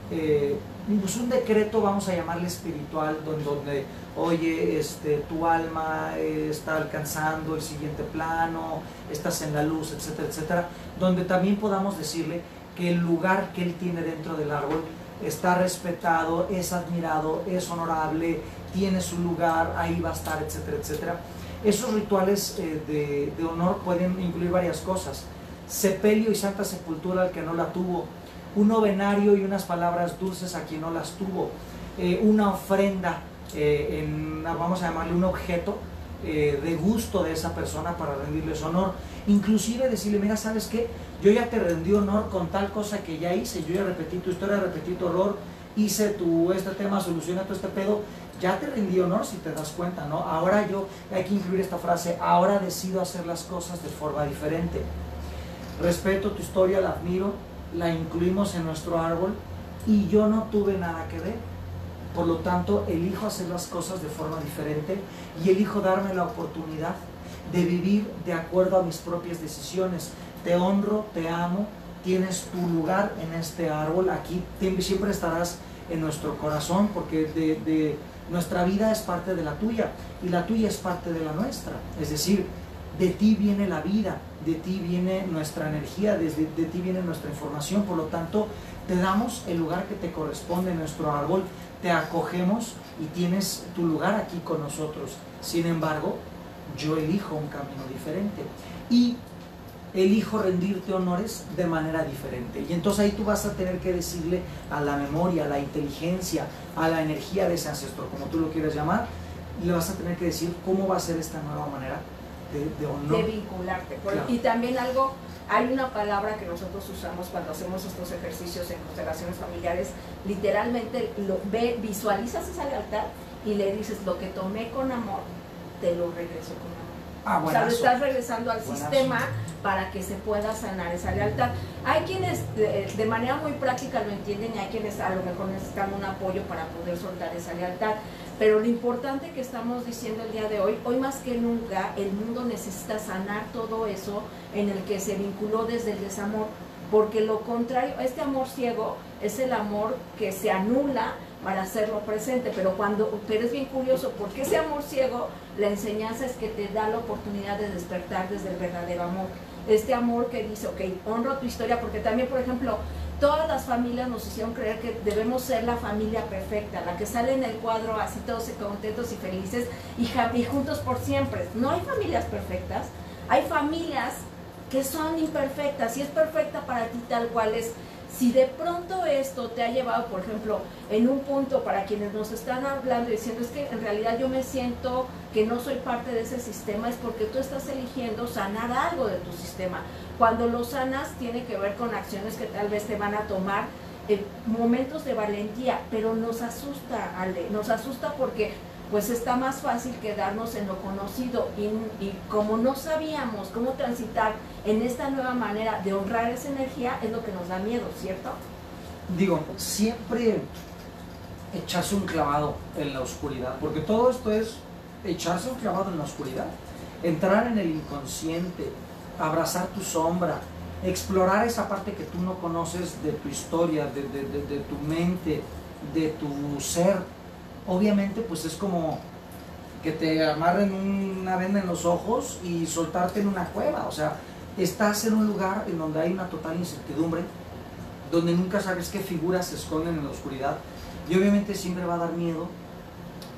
pues un decreto, vamos a llamarle espiritual, donde oye, tu alma está alcanzando el siguiente plano, estás en la luz, etcétera, etcétera, donde también podamos decirle que el lugar que él tiene dentro del árbol está respetado, es admirado, es honorable, tiene su lugar, ahí va a estar, etcétera, etcétera. Esos rituales de honor pueden incluir varias cosas: sepelio y santa sepultura al que no la tuvo, un novenario y unas palabras dulces a quien no las tuvo, una ofrenda, vamos a llamarle un objeto de gusto de esa persona para rendirles honor. Inclusive decirle, mira, ¿sabes qué? Yo ya te rendí honor con tal cosa que ya hice, yo ya repetí tu historia, repetí tu horror, hice este tema, soluciona todo este pedo, ya te rendí honor, si te das cuenta, ¿no? Ahora hay que incluir esta frase: ahora decido hacer las cosas de forma diferente. Respeto tu historia, la admiro, la incluimos en nuestro árbol y yo no tuve nada que ver. Por lo tanto, elijo hacer las cosas de forma diferente y elijo darme la oportunidad de vivir de acuerdo a mis propias decisiones. Te honro, te amo, tienes tu lugar en este árbol, aquí siempre estarás en nuestro corazón, porque de nuestra vida es parte de la tuya y la tuya es parte de la nuestra. Es decir, de ti viene la vida, de ti viene nuestra energía, de ti viene nuestra información. Por lo tanto, te damos el lugar que te corresponde en nuestro árbol, te acogemos y tienes tu lugar aquí con nosotros. Sin embargo, yo elijo un camino diferente y elijo rendirte honores de manera diferente. Y entonces ahí tú vas a tener que decirle a la memoria, a la inteligencia, a la energía de ese ancestro, como tú lo quieras llamar, y le vas a tener que decir cómo va a ser esta nueva manera de honor. De vincularte. Claro. Y también hay una palabra que nosotros usamos cuando hacemos estos ejercicios en constelaciones familiares, literalmente visualizas esa lealtad y le dices: lo que tomé con amor, te lo regreso con amor. O sea, le estás regresando al sistema para que se pueda sanar esa lealtad. Hay quienes de manera muy práctica lo entienden y hay quienes a lo mejor necesitan un apoyo para poder soltar esa lealtad. Pero lo importante que estamos diciendo el día de hoy, hoy más que nunca, el mundo necesita sanar todo eso en el que se vinculó desde el desamor. Porque lo contrario, este amor ciego es el amor que se anula para hacerlo presente, pero es bien curioso, porque ese amor ciego, la enseñanza es que te da la oportunidad de despertar desde el verdadero amor. Este amor que dice, ok, honro tu historia, porque también, por ejemplo, todas las familias nos hicieron creer que debemos ser la familia perfecta, la que sale en el cuadro así todos contentos y felices y juntos por siempre. No hay familias perfectas, hay familias que son imperfectas y es perfecta para ti tal cual es. Si de pronto esto te ha llevado, por ejemplo, en un punto para quienes nos están hablando y diciendo es que en realidad yo me siento que no soy parte de ese sistema, es porque tú estás eligiendo sanar algo de tu sistema. Cuando lo sanas tiene que ver con acciones que tal vez te van a tomar momentos de valentía, pero nos asusta, Ale, nos asusta porque pues está más fácil quedarnos en lo conocido y como no sabíamos cómo transitar en esta nueva manera de honrar esa energía, es lo que nos da miedo, ¿cierto? Digo, siempre echarse un clavado en la oscuridad, porque todo esto es echarse un clavado en la oscuridad, entrar en el inconsciente, abrazar tu sombra, explorar esa parte que tú no conoces de tu historia, de tu mente, de tu ser. Obviamente pues es como que te amarren una venda en los ojos y soltarte en una cueva. O sea, estás en un lugar en donde hay una total incertidumbre, donde nunca sabes qué figuras se esconden en la oscuridad y obviamente siempre va a dar miedo.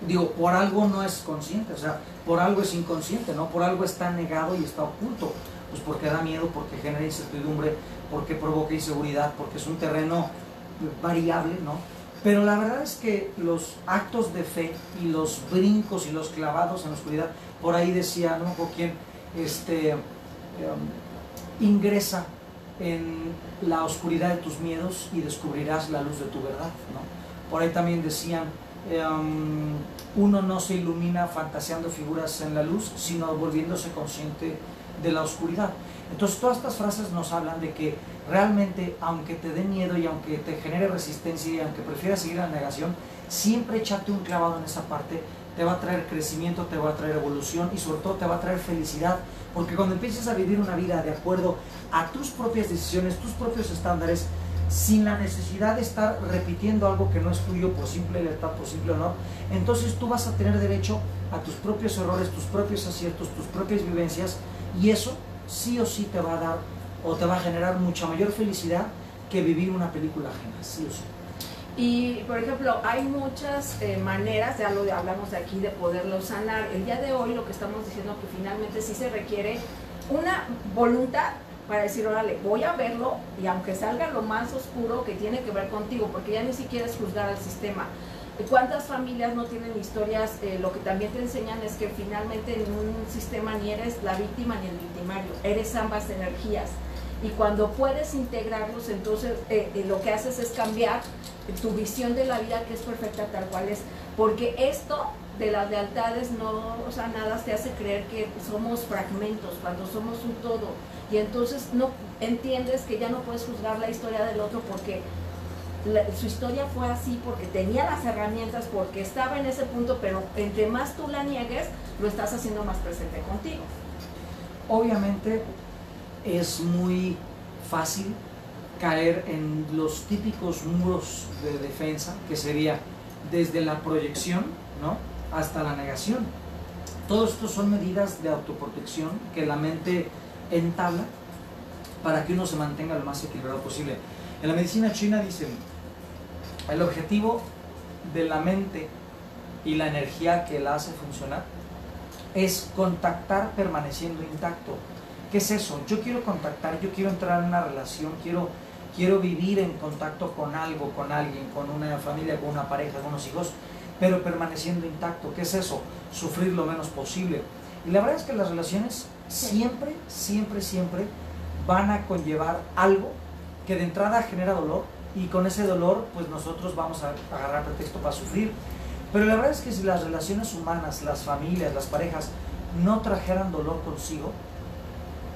Digo, por algo no es consciente, o sea, por algo es inconsciente, ¿no? Por algo está negado y está oculto, pues porque da miedo, porque genera incertidumbre, porque provoca inseguridad, porque es un terreno variable, ¿no? Pero la verdad es que los actos de fe y los brincos y los clavados en la oscuridad, por ahí decía, no por quién, ingresa en la oscuridad de tus miedos y descubrirás la luz de tu verdad, ¿no? Por ahí también decían, uno no se ilumina fantaseando figuras en la luz, sino volviéndose consciente de la oscuridad. Entonces todas estas frases nos hablan de que realmente, aunque te dé miedo y aunque te genere resistencia y aunque prefieras seguir la negación, siempre échate un clavado en esa parte, te va a traer crecimiento, te va a traer evolución y sobre todo te va a traer felicidad, porque cuando empieces a vivir una vida de acuerdo a tus propias decisiones, tus propios estándares, sin la necesidad de estar repitiendo algo que no es tuyo por simple lealtad, por simple honor, entonces tú vas a tener derecho a tus propios errores, tus propios aciertos, tus propias vivencias, y eso sí o sí te va a dar o te va a generar mucha mayor felicidad que vivir una película ajena, sí o sí. Y, por ejemplo, hay muchas maneras, ya lo hablamos de aquí, de poderlo sanar. El día de hoy lo que estamos diciendo que finalmente sí se requiere una voluntad para decir, órale, voy a verlo y aunque salga lo más oscuro que tiene que ver contigo, porque ya ni siquiera es juzgar al sistema. ¿Cuántas familias no tienen historias? Lo que también te enseñan es que finalmente en un sistema ni eres la víctima ni el victimario, eres ambas energías. Y cuando puedes integrarlos, entonces lo que haces es cambiar tu visión de la vida, que es perfecta tal cual es. Porque esto de las lealtades no, o sea, nada te hace creer que somos fragmentos, cuando somos un todo. Y entonces no entiendes que ya no puedes juzgar la historia del otro porque su historia fue así, porque tenía las herramientas, porque estaba en ese punto, pero entre más tú la niegues, lo estás haciendo más presente contigo. Obviamente es muy fácil caer en los típicos muros de defensa, que sería desde la proyección, ¿no?, hasta la negación. Todo esto son medidas de autoprotección que la mente entabla para que uno se mantenga lo más equilibrado posible. En la medicina china dicen, el objetivo de la mente y la energía que la hace funcionar es contactar permaneciendo intacto. ¿Qué es eso? Yo quiero contactar, yo quiero entrar en una relación, quiero vivir en contacto con algo, con alguien, con una familia, con una pareja, con unos hijos, pero permaneciendo intacto. ¿Qué es eso? Sufrir lo menos posible. Y la verdad es que las relaciones siempre, siempre, siempre van a conllevar algo que de entrada genera dolor, y con ese dolor pues nosotros vamos a agarrar pretexto para sufrir. Pero la verdad es que si las relaciones humanas, las familias, las parejas no trajeran dolor consigo,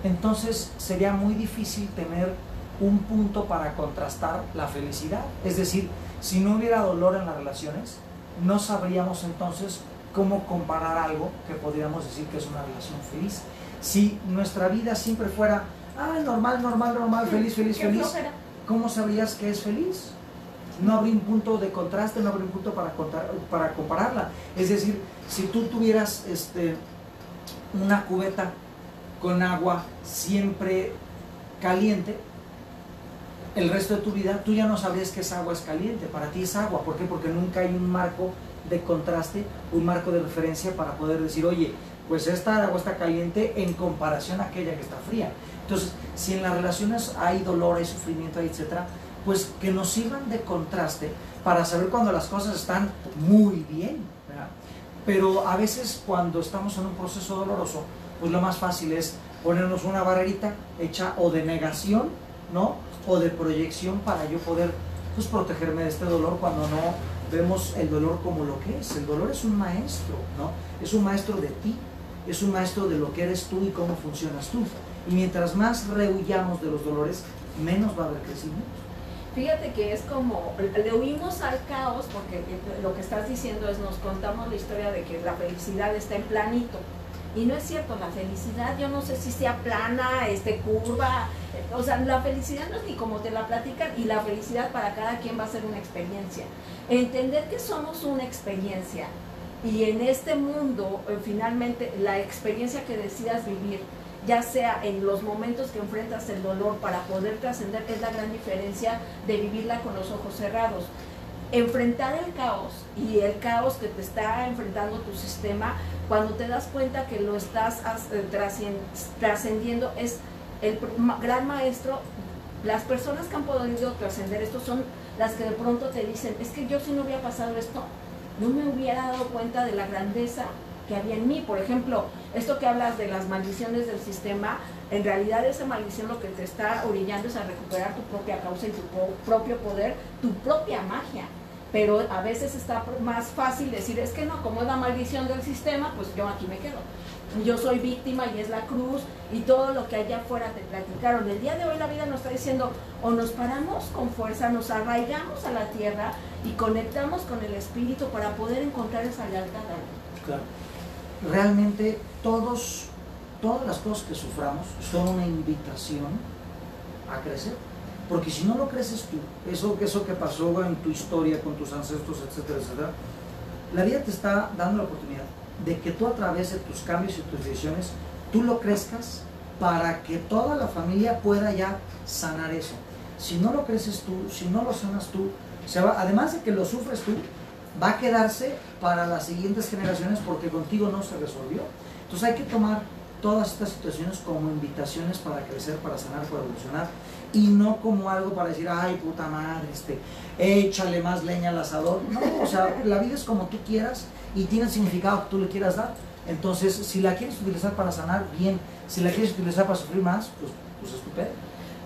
entonces sería muy difícil tener un punto para contrastar la felicidad. Es decir, si no hubiera dolor en las relaciones, no sabríamos entonces cómo comparar algo que podríamos decir que es una relación feliz. Si nuestra vida siempre fuera normal, normal, normal, feliz, feliz, feliz, ¿cómo sabrías que es feliz? No habría un punto de contraste, no habría un punto para compararla. Es decir, si tú tuvieras una cubeta con agua siempre caliente, el resto de tu vida tú ya no sabrías que esa agua es caliente. Para ti es agua. ¿Por qué? Porque nunca hay un marco de contraste, un marco de referencia para poder decir, oye, pues esta agua está caliente en comparación a aquella que está fría. Entonces, si en las relaciones hay dolor, hay sufrimiento, hay etcétera, pues que nos sirvan de contraste para saber cuando las cosas están muy bien, ¿verdad? Pero a veces cuando estamos en un proceso doloroso, pues lo más fácil es ponernos una barrerita hecha o de negación, ¿no? O de proyección para yo poder, pues, protegerme de este dolor cuando no vemos el dolor como lo que es. El dolor es un maestro, ¿no? Es un maestro de ti, es un maestro de lo que eres tú y cómo funcionas tú. Y mientras más rehuyamos de los dolores, menos va a haber crecimiento. Fíjate que es como, le huimos al caos porque lo que estás diciendo es, nos contamos la historia de que la felicidad está en planito. Y no es cierto, la felicidad yo no sé si sea plana, curva, o sea, la felicidad no es ni como te la platican, y la felicidad para cada quien va a ser una experiencia. Entender que somos una experiencia y en este mundo, finalmente, la experiencia que decidas vivir, ya sea en los momentos que enfrentas el dolor para poder trascender, es la gran diferencia de vivirla con los ojos cerrados. Enfrentar el caos y el caos que te está enfrentando tu sistema, cuando te das cuenta que lo estás trascendiendo, es el gran maestro. Las personas que han podido trascender esto son las que de pronto te dicen, es que yo si no hubiera pasado esto, no me hubiera dado cuenta de la grandeza que había en mí. Por ejemplo, esto que hablas de las maldiciones del sistema, en realidad esa maldición lo que te está orillando es a recuperar tu propia causa y tu propio poder, tu propia magia. Pero a veces está más fácil decir, es que no, como es la maldición del sistema, pues yo aquí me quedo. Yo soy víctima y es la cruz y todo lo que allá afuera te platicaron. El día de hoy la vida nos está diciendo, o nos paramos con fuerza, nos arraigamos a la tierra y conectamos con el espíritu para poder encontrar esa lealtad. Claro. Realmente todas las cosas que suframos son una invitación a crecer. Porque si no lo creces tú, eso que pasó en tu historia, con tus ancestros, etcétera, etcétera, la vida te está dando la oportunidad de que tú a través de tus cambios y tus decisiones, tú lo crezcas para que toda la familia pueda ya sanar eso. Si no lo creces tú, si no lo sanas tú, además de que lo sufres tú, va a quedarse para las siguientes generaciones porque contigo no se resolvió. Entonces hay que tomar todas estas situaciones como invitaciones para crecer, para sanar, para evolucionar, y no como algo para decir, ay, puta madre, échale más leña al asador. No, o sea, la vida es como tú quieras y tiene el significado que tú le quieras dar. Entonces, si la quieres utilizar para sanar, bien. Si la quieres utilizar para sufrir más, pues estupendo.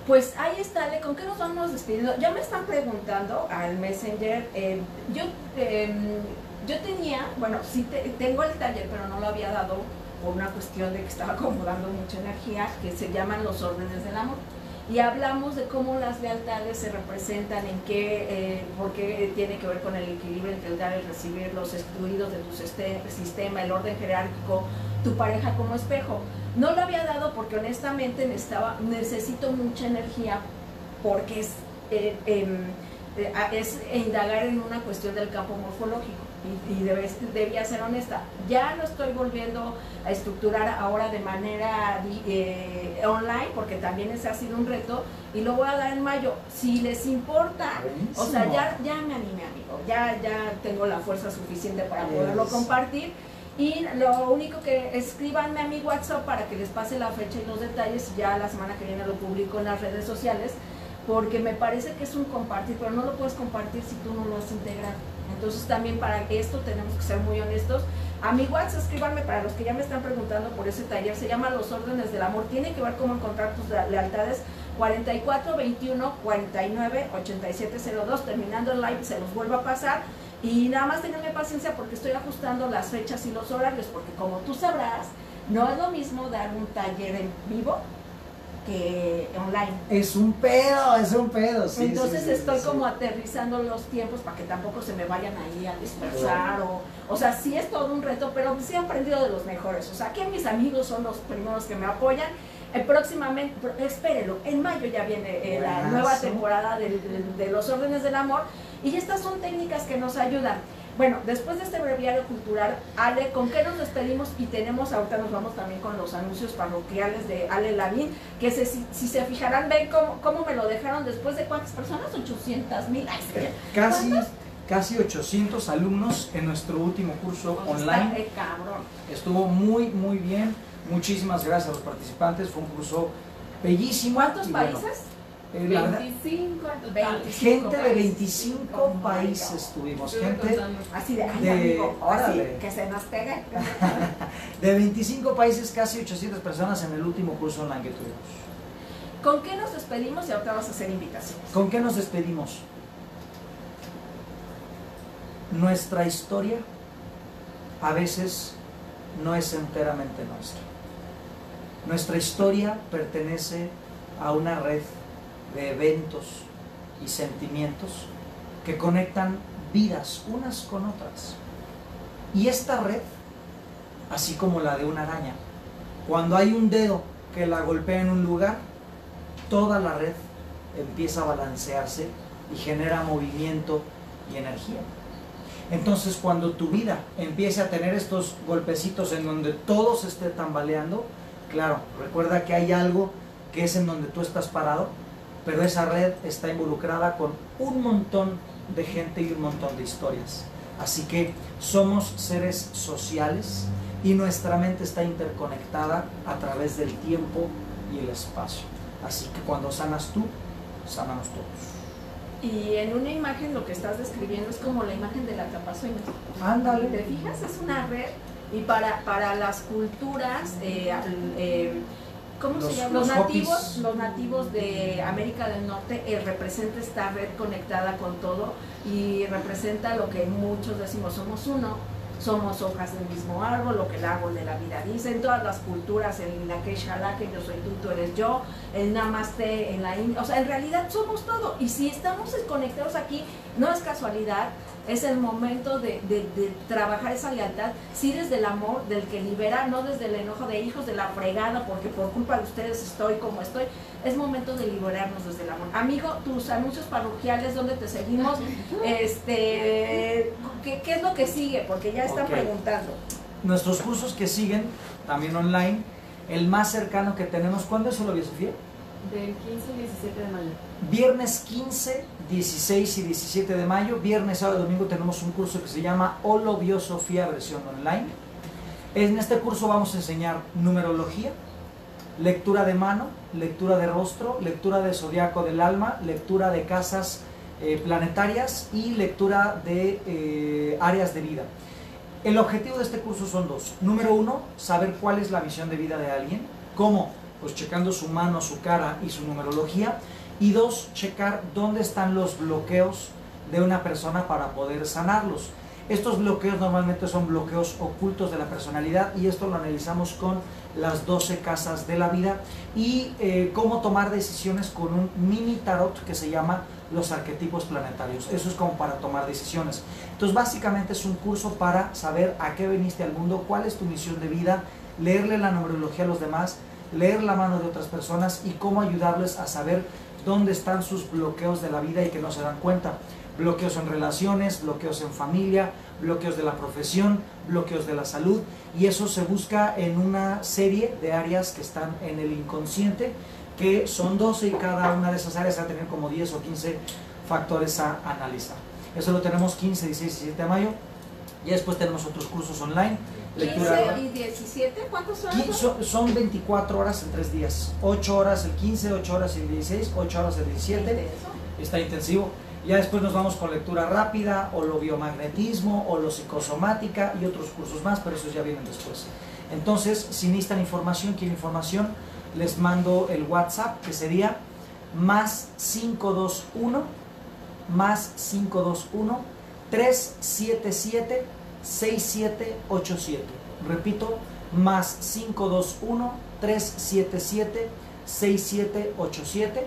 Pues ahí está, ¿con qué nos vamos despidiendo? Ya me están preguntando al Messenger, yo tenía, bueno, sí tengo el taller, pero no lo había dado por una cuestión de que estaba acomodando mucha energía, que se llaman los órdenes del amor. Y hablamos de cómo las lealtades se representan, en qué, porque tiene que ver con el equilibrio entre el dar y el recibir, los fluidos de tu sistema, el orden jerárquico, tu pareja como espejo. No lo había dado porque honestamente necesito mucha energía, porque es indagar en una cuestión del campo morfológico y debía ser honesta. Ya lo estoy volviendo a estructurar ahora de manera online, porque también ese ha sido un reto, y lo voy a dar en mayo. Si les importa, buenísimo. O sea, ya me animé, amigo, ya tengo la fuerza suficiente para poderlo compartir. Y lo único que escríbanme a mi WhatsApp para que les pase la fecha y los detalles, y ya la semana que viene lo publico en las redes sociales, porque me parece que es un compartir, pero no lo puedes compartir si tú no lo has integrado. Entonces también para esto tenemos que ser muy honestos. A mi WhatsApp escríbanme, para los que ya me están preguntando por ese taller, se llama Los Órdenes del Amor, tiene que ver cómo encontrar tus lealtades. 44 21 49 8702, terminando el live se los vuelvo a pasar. Y nada más tenganme paciencia porque estoy ajustando las fechas y los horarios, porque como tú sabrás, No es lo mismo dar un taller en vivo que online. Es un pedo, sí. Entonces sí, estoy sí. como aterrizando los tiempos para que tampoco se me vayan ahí a dispersar o sea, sí es todo un reto, pero sí he aprendido de los mejores. O sea, aquí mis amigos son los primeros que me apoyan. Próximamente, espérenlo, en mayo ya viene la nueva temporada de los órdenes del amor y estas son técnicas que nos ayudan. Bueno, después de este breviario cultural, Ale, ¿con qué nos despedimos? Y tenemos, ahorita nos vamos también con los anuncios parroquiales de Ale Lavín, que si se fijarán, ven cómo me lo dejaron después de ¿cuántas personas? 800,000. Casi 800 alumnos en nuestro último curso online. Cabrón. Estuvo muy, muy bien. Muchísimas gracias a los participantes. Fue un curso bellísimo. ¿Cuántos países? 25 en total. Gente de 25 países tuvimos. Gente así de, amigo, órale. que se nos pegue. De 25 países, casi 800 personas en el último curso online que tuvimos. ¿Con qué nos despedimos? Y ahorita vas a hacer invitaciones. ¿Con qué nos despedimos? Nuestra historia a veces no es enteramente nuestra. Nuestra historia pertenece a una red de eventos y sentimientos que conectan vidas unas con otras. Y esta red, así como la de una araña, cuando hay un dedo que la golpea en un lugar, toda la red empieza a balancearse y genera movimiento y energía. Entonces, cuando tu vida empiece a tener estos golpecitos en donde todo se esté tambaleando, claro, recuerda que hay algo que es en donde tú estás parado, pero esa red está involucrada con un montón de gente y un montón de historias. Así que somos seres sociales y nuestra mente está interconectada a través del tiempo y el espacio. Así que cuando sanas tú, sanamos todos. Y en una imagen lo que estás describiendo es como la imagen de la atrapasueños. Ándale. ¿Te fijas? Es una red y para las culturas, ¿cómo se llama? Los nativos de América del Norte representa esta red conectada con todo y representa lo que muchos decimos, somos uno, somos hojas del mismo árbol, lo que el árbol de la vida dice. En todas las culturas, en la Keshala, que yo soy tú, tú eres yo, el Namaste en la India, o sea, en realidad somos todo. Y si estamos conectados aquí, no es casualidad, es el momento de trabajar esa lealtad, sí, desde el amor, del que libera, no desde el enojo de hijos de la fregada, porque por culpa de ustedes estoy como estoy. Es momento de liberarnos desde el amor. Amigo, tus anuncios parroquiales, ¿dónde te seguimos? ¿Qué es lo que sigue? Porque ya están preguntando. Nuestros cursos que siguen, también online, el más cercano que tenemos, ¿cuándo es, Olovia Sofía? Del 15 al 17 de mayo. Viernes 15, 16 y 17 de mayo, viernes, sábado y domingo tenemos un curso que se llama Olovia Sofía versión online. En este curso vamos a enseñar numerología, lectura de mano, lectura de rostro, lectura de zodiaco del alma, lectura de casas planetarias y lectura de áreas de vida. El objetivo de este curso son dos. Número uno, saber cuál es la misión de vida de alguien. ¿Cómo? Pues checando su mano, su cara y su numerología. Y dos, checar dónde están los bloqueos de una persona para poder sanarlos. Estos bloqueos normalmente son bloqueos ocultos de la personalidad y esto lo analizamos con las 12 casas de la vida y cómo tomar decisiones con un mini tarot que se llama los arquetipos planetarios. Eso es como para tomar decisiones. Entonces básicamente es un curso para saber a qué viniste al mundo, cuál es tu misión de vida, leerle la numerología a los demás, leer la mano de otras personas y cómo ayudarles a saber dónde están sus bloqueos de la vida y que no se dan cuenta. Bloqueos en relaciones, bloqueos en familia, bloqueos de la profesión, bloqueos de la salud, y eso se busca en una serie de áreas que están en el inconsciente, que son 12 y cada una de esas áreas va a tener como 10 o 15 factores a analizar. Eso lo tenemos 15, 16 y 17 de mayo, y después tenemos otros cursos online. 15 y 17, ¿cuántos son? Son 24 horas en 3 días, 8 horas el 15, 8 horas el 16, 8 horas el 17, está intensivo. Ya después nos vamos con lectura rápida, o lo biomagnetismo, o lo psicosomática y otros cursos más, pero esos ya vienen después. Entonces, si necesitan información, quieren información, les mando el WhatsApp, que sería más 521 377 6787. Repito, más 521-377-6787.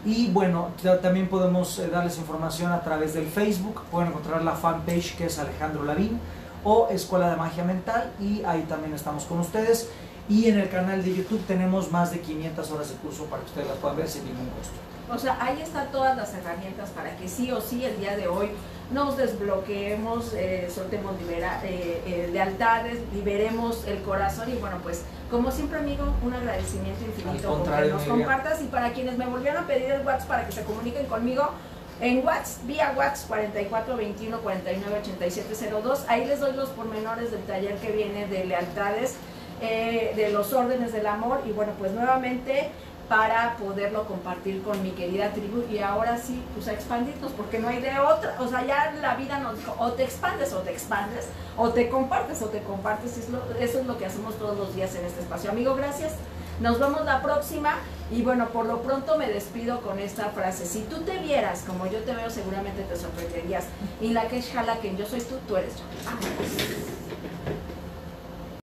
Y bueno, también podemos darles información a través del Facebook. Pueden encontrar la fanpage que es Alejandro Lavín o Escuela de Magia Mental, y ahí también estamos con ustedes. Y en el canal de YouTube tenemos más de 500 horas de curso para que ustedes las puedan ver sin ningún costo. O sea, ahí están todas las herramientas para que sí o sí el día de hoy nos desbloqueemos, soltemos lealtades, liberemos el corazón. Y bueno, pues como siempre, amigo, un agradecimiento infinito por que nos compartas. Y para quienes me volvieron a pedir el WhatsApp para que se comuniquen conmigo, en WhatsApp, vía WhatsApp 4421 49 8702, ahí les doy los pormenores del taller que viene de lealtades, de los órdenes del amor. Y bueno, pues nuevamente para poderlo compartir con mi querida tribu, y ahora sí, pues a expandirnos, porque no hay de otra. O sea, ya la vida nos dijo, o te expandes, o te expandes, o te compartes, o te compartes. Eso es lo que hacemos todos los días en este espacio. Amigo, gracias. Nos vemos la próxima. Y bueno, por lo pronto me despido con esta frase: si tú te vieras como yo te veo, seguramente te sorprenderías. Y la que es Jalaken, yo soy tú, tú eres yo. Vámonos.